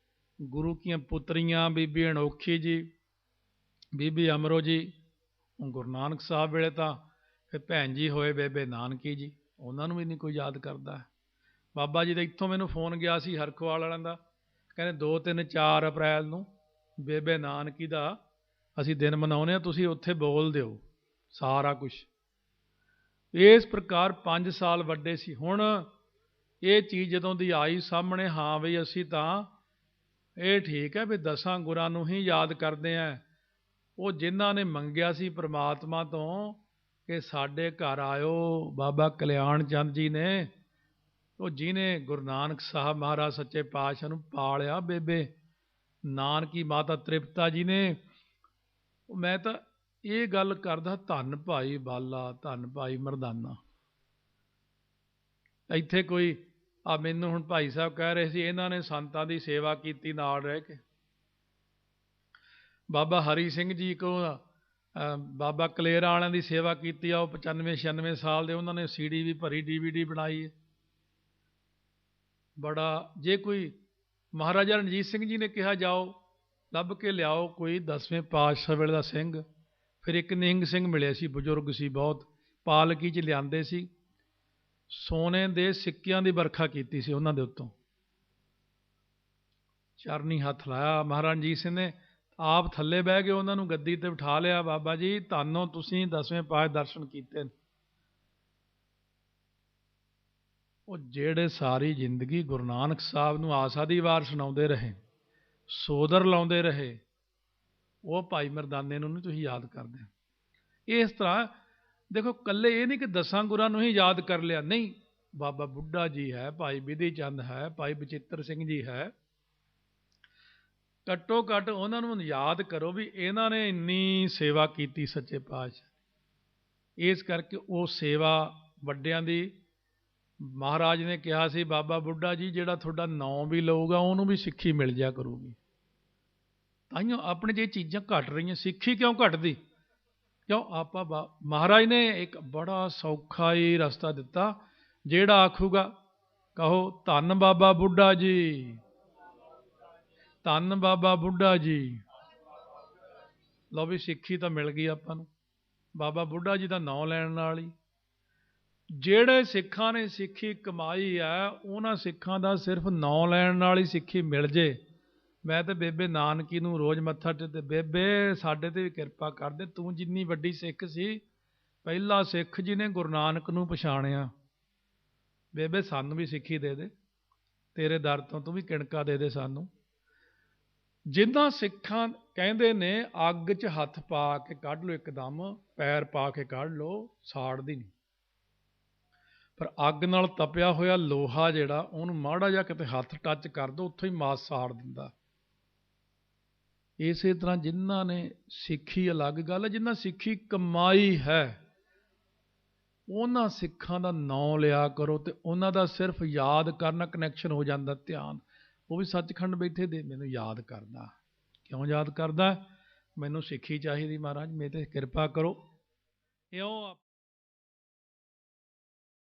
ਗੁਰੂ ਕੀਆਂ ਪੁੱਤਰੀਆਂ, ਬੀਬੀ ਅਣੋਖੀ ਜੀ, ਬੀਬੀ ਅਮਰੋ ਜੀ, ਗੁਰੂ ਨਾਨਕ ਸਾਹਿਬ ਵੇਲੇ ਤਾਂ ਫਿਰ ਭੈਣ ਜੀ ਹੋਏ ਬੇਬੇ ਨਾਨਕੀ ਜੀ, ਉਹਨਾਂ ਨੂੰ ਵੀ ਨਹੀਂ ਕੋਈ ਯਾਦ ਕਰਦਾ। ਬਾਬਾ ਜੀ ਦਾ ਇੱਥੋਂ ਮੈਨੂੰ ਫੋਨ ਗਿਆ ਸੀ ਹਰਖਵਾਲ ਵਾਲਿਆਂ ਦਾ, ਕਹਿੰਦੇ 2, 3, 4 ਅਪ੍ਰੈਲ ਨੂੰ ਬੇਬੇ ਨਾਨਕੀ ਦਾ ਅਸੀਂ ਦਿਨ ਮਨਾਉਂਦੇ ਹਾਂ, ਤੁਸੀਂ ਉੱਥੇ ਬੋਲ ਦਿਓ ਸਾਰਾ ਕੁਛ। ਇਸ ਪ੍ਰਕਾਰ 5 ਸਾਲ ਵੱਡੇ ਸੀ। ਹੁਣ ਇਹ ਚੀਜ਼ ਜਦੋਂ ਦੀ ਆਈ ਸਾਹਮਣੇ, ਹਾਂ ਬਈ ਅਸੀਂ ਤਾਂ ਇਹ ਠੀਕ ਹੈ ਵੀ 10 ਗੁਰਾਂ ਨੂੰ ਹੀ ਯਾਦ ਕਰਦੇ ਹਾਂ। ਉਹ ਜਿਨ੍ਹਾਂ ਨੇ ਮੰਗਿਆ ਸੀ ਪ੍ਰਮਾਤਮਾ ਤੋਂ ਕਿ ਸਾਡੇ ਘਰ ਆਇਓ, ਬਾਬਾ ਕਲਿਆਣ ਚੰਦ ਜੀ ਨੇ, ਉਹ ਜਿਹਨੇ ਗੁਰੂ ਨਾਨਕ ਸਾਹਿਬ ਮਹਾਰਾਜ ਸੱਚੇ ਪਾਤਸ਼ਾਹ ਨੂੰ ਪਾਲਿਆ, ਬੇਬੇ ਨਾਨਕੀ ਮਾਤਾ ਤ੍ਰਿਪਤਾ ਜੀ ਨੇ। ਮੈਂ ਤਾਂ ਇਹ ਗੱਲ ਕਰਦਾ, ਧੰਨ ਭਾਈ ਬਾਲਾ, ਧੰਨ ਭਾਈ ਮਰਦਾਨਾ। ਇੱਥੇ ਕੋਈ ਮੈਨੂੰ ਹੁਣ ਭਾਈ ਸਾਹਿਬ ਕਹਿ ਰਹੇ ਸੀ ਇਹਨਾਂ ਨੇ ਸੰਤਾਂ ਦੀ ਸੇਵਾ ਕੀਤੀ ਨਾਲ ਰਹਿ ਕੇ। ਬਾਬਾ ਹਰੀ ਸਿੰਘ ਜੀ ਕੋ ਬਾਬਾ ਕਲੇਰਾਂ ਵਾਲਿਆਂ ਦੀ ਸੇਵਾ ਕੀਤੀ ਆ, ਉਹ 95-96 ਸਾਲ ਦੇ, ਉਹਨਾਂ ਨੇ CD ਵੀ ਭਰੀ, DVD ਬਣਾਈ ਹੈ। ਬੜਾ, ਜੇ ਕੋਈ ਮਹਾਰਾਜਾ ਰਣਜੀਤ ਸਿੰਘ ਜੀ ਨੇ ਕਿਹਾ ਜਾਓ ਲੱਭ ਕੇ ਲਿਆਓ ਕੋਈ 10ਵੇਂ ਪਾਤਸ਼ਾਹ ਵੇਲੇ ਦਾ ਸਿੰਘ। ਫਿਰ ਇੱਕ ਨਿਹੰਗ ਸਿੰਘ ਮਿਲਿਆ ਸੀ, ਬਜ਼ੁਰਗ ਸੀ ਬਹੁਤ, ਪਾਲਕੀ 'ਚ ਲਿਆਂਦੇ ਸੀ, ਸੋਨੇ ਦੇ ਸਿੱਕਿਆਂ ਦੀ ਵਰਖਾ ਕੀਤੀ ਸੀ ਉਹਨਾਂ ਦੇ ਉੱਤੋਂ, ਚਰਨੀ ਹੱਥ ਲਾਇਆ। ਮਹਾਰਾਜਾ ਰਣਜੀਤ ਸਿੰਘ ਨੇ ਆਪ ਥੱਲੇ ਬਹਿ ਕੇ ਉਹਨਾਂ ਨੂੰ ਗੱਦੀ ਤੇ ਬਿਠਾ ਲਿਆ, ਬਾਬਾ ਜੀ ਧੰਨੋ ਤੁਸੀਂ 10ਵੇਂ ਪਾਤਸ਼ਾਹ ਦਰਸ਼ਨ ਕੀਤੇ। ਉਹ ਜਿਹੜੇ ਸਾਰੀ ਜ਼ਿੰਦਗੀ ਗੁਰੂ ਨਾਨਕ ਸਾਹਿਬ ਨੂੰ ਆਸਾ ਦੀ ਵਾਰ ਸੁਣਾਉਂਦੇ ਰਹੇ, ਸੋਦਰ ਲਾਉਂਦੇ ਰਹੇ, ਉਹ ਭਾਈ ਮਰਦਾਨੇ ਨੂੰ ਨਹੀਂ ਤੁਸੀਂ ਯਾਦ ਕਰਦੇ। ਇਸ ਤਰ੍ਹਾਂ ਦੇਖੋ, ਇਕੱਲੇ ਇਹ ਨਹੀਂ ਕਿ 10 ਗੁਰਾਂ ਨੂੰ ਹੀ ਯਾਦ ਕਰ ਲਿਆ, ਨਹੀਂ, ਬਾਬਾ ਬੁੱਢਾ ਜੀ ਹੈ, ਭਾਈ ਬਿਧੀ ਚੰਦ ਹੈ, ਭਾਈ ਬਚਿੱਤਰ ਸਿੰਘ ਜੀ ਹੈ, ਘੱਟੋ ਘੱਟ ਉਹਨਾਂ ਨੂੰ ਯਾਦ ਕਰੋ ਵੀ ਇਹਨਾਂ ਨੇ ਇੰਨੀ ਸੇਵਾ ਕੀਤੀ ਸੱਚੇ ਪਾਤਸ਼ਾਹ। ਇਸ ਕਰਕੇ ਉਹ ਸੇਵਾ ਵੱਡਿਆਂ ਦੀ, ਮਹਾਰਾਜ ਨੇ ਕਿਹਾ ਸੀ ਬਾਬਾ ਬੁੱਢਾ ਜੀ ਜਿਹੜਾ ਤੁਹਾਡਾ ਨਾਂ ਵੀ ਲਊਗਾ ਉਹਨੂੰ ਵੀ ਸਿੱਖੀ ਮਿਲ ਜਾ ਕਰੂਗੀ। ਤਾਈਓ ਆਪਣੇ ਜੇ ਚੀਜ਼ਾਂ ਘਟ ਰਹੀਆਂ, ਸਿੱਖੀ ਕਿਉਂ ਘਟਦੀ? ਕਿਉਂ ਆਪਾਂ ਮਹਾਰਾਜ ਨੇ ਇੱਕ ਬੜਾ ਸੌਖਾ ਹੀ ਰਸਤਾ ਦਿੱਤਾ, ਜਿਹੜਾ ਆਖੂਗਾ ਕਹੋ ਧੰਨ ਬਾਬਾ ਬੁੱਢਾ ਜੀ, ਧੰਨ ਬਾਬਾ ਬੁੱਢਾ ਜੀ। ਲਓ ਵੀ ਸਿੱਖੀ ਤਾਂ ਮਿਲ ਗਈ ਆਪਾਂ ਨੂੰ ਬਾਬਾ ਬੁੱਢਾ ਜੀ ਦਾ ਨਾਂ ਲੈਣ ਨਾਲ ਹੀ। ਜਿਹੜੇ ਸਿੱਖਾਂ ਨੇ ਸਿੱਖੀ ਕਮਾਈ ਹੈ, ਉਹਨਾਂ ਸਿੱਖਾਂ ਦਾ ਸਿਰਫ ਨਾਂ ਲੈਣ ਨਾਲ ਹੀ ਸਿੱਖੀ ਮਿਲ ਜੇ। ਮੈਂ ਤਾਂ ਬੇਬੇ ਨਾਨਕੀ ਨੂੰ ਰੋਜ਼ ਮੱਥਾ ਟੇਕਦੇ, ਬੇਬੇ ਸਾਡੇ ਤੇ ਵੀ ਕਿਰਪਾ ਕਰ ਦੇ, ਤੂੰ ਜਿੰਨੀ ਵੱਡੀ ਸਿੱਖ ਸੀ, ਪਹਿਲਾ ਸਿੱਖ ਜਿਹਨੇ ਗੁਰੂ ਨਾਨਕ ਨੂੰ ਪਛਾਣਿਆ, ਬੇਬੇ ਸਾਨੂੰ ਵੀ ਸਿੱਖੀ ਦੇ ਦੇ, ਤੇਰੇ ਦਰ ਤੋਂ ਤੂੰ ਵੀ ਕਿਣਕਾ ਦੇ ਦੇ ਸਾਨੂੰ। ਜਿੱਦਾਂ ਸਿੱਖਾਂ ਕਹਿੰਦੇ ਨੇ ਅੱਗ 'ਚ ਹੱਥ ਪਾ ਕੇ ਕੱਢ ਲਓ, ਇੱਕਦਮ ਪੈਰ ਪਾ ਕੇ ਕੱਢ ਲਓ, ਸਾੜਦੀ ਨਹੀਂ, ਪਰ ਅੱਗ ਨਾਲ ਤਪਿਆ ਹੋਇਆ ਲੋਹਾ ਜਿਹੜਾ, ਉਹਨੂੰ ਮਾੜਾ ਜਿਹਾ ਕਿਤੇ ਹੱਥ ਟੱਚ ਕਰ ਦਿਓ, ਉੱਥੋਂ ਹੀ ਮਾਸ ਸਾੜ ਦਿੰਦਾ। ਇਸੇ ਤਰ੍ਹਾਂ ਜਿਨ੍ਹਾਂ ਨੇ ਸਿੱਖੀ ਅਲੱਗ ਗੱਲ ਹੈ, ਜਿਨ੍ਹਾਂ ਸਿੱਖੀ ਕਮਾਈ ਹੈ ਉਹਨਾਂ ਸਿੱਖਾਂ ਦਾ ਨਾਂ ਲਿਆ ਕਰੋ ਅਤੇ ਉਹਨਾਂ ਦਾ ਸਿਰਫ ਯਾਦ ਕਰਨਾ ਕਨੈਕਸ਼ਨ ਹੋ ਜਾਂਦਾ ਧਿਆਨ। ਉਹ ਵੀ ਸੱਚਖੰਡ ਬੈਠੇ ਦੇ ਮੈਨੂੰ ਯਾਦ ਕਰਦਾ। ਕਿਉਂ ਯਾਦ ਕਰਦਾ? ਮੈਨੂੰ ਸਿੱਖੀ ਚਾਹੀਦੀ, ਮਹਾਰਾਜ ਮੇਰੇ 'ਤੇ ਕਿਰਪਾ ਕਰੋ। ਇਉਂ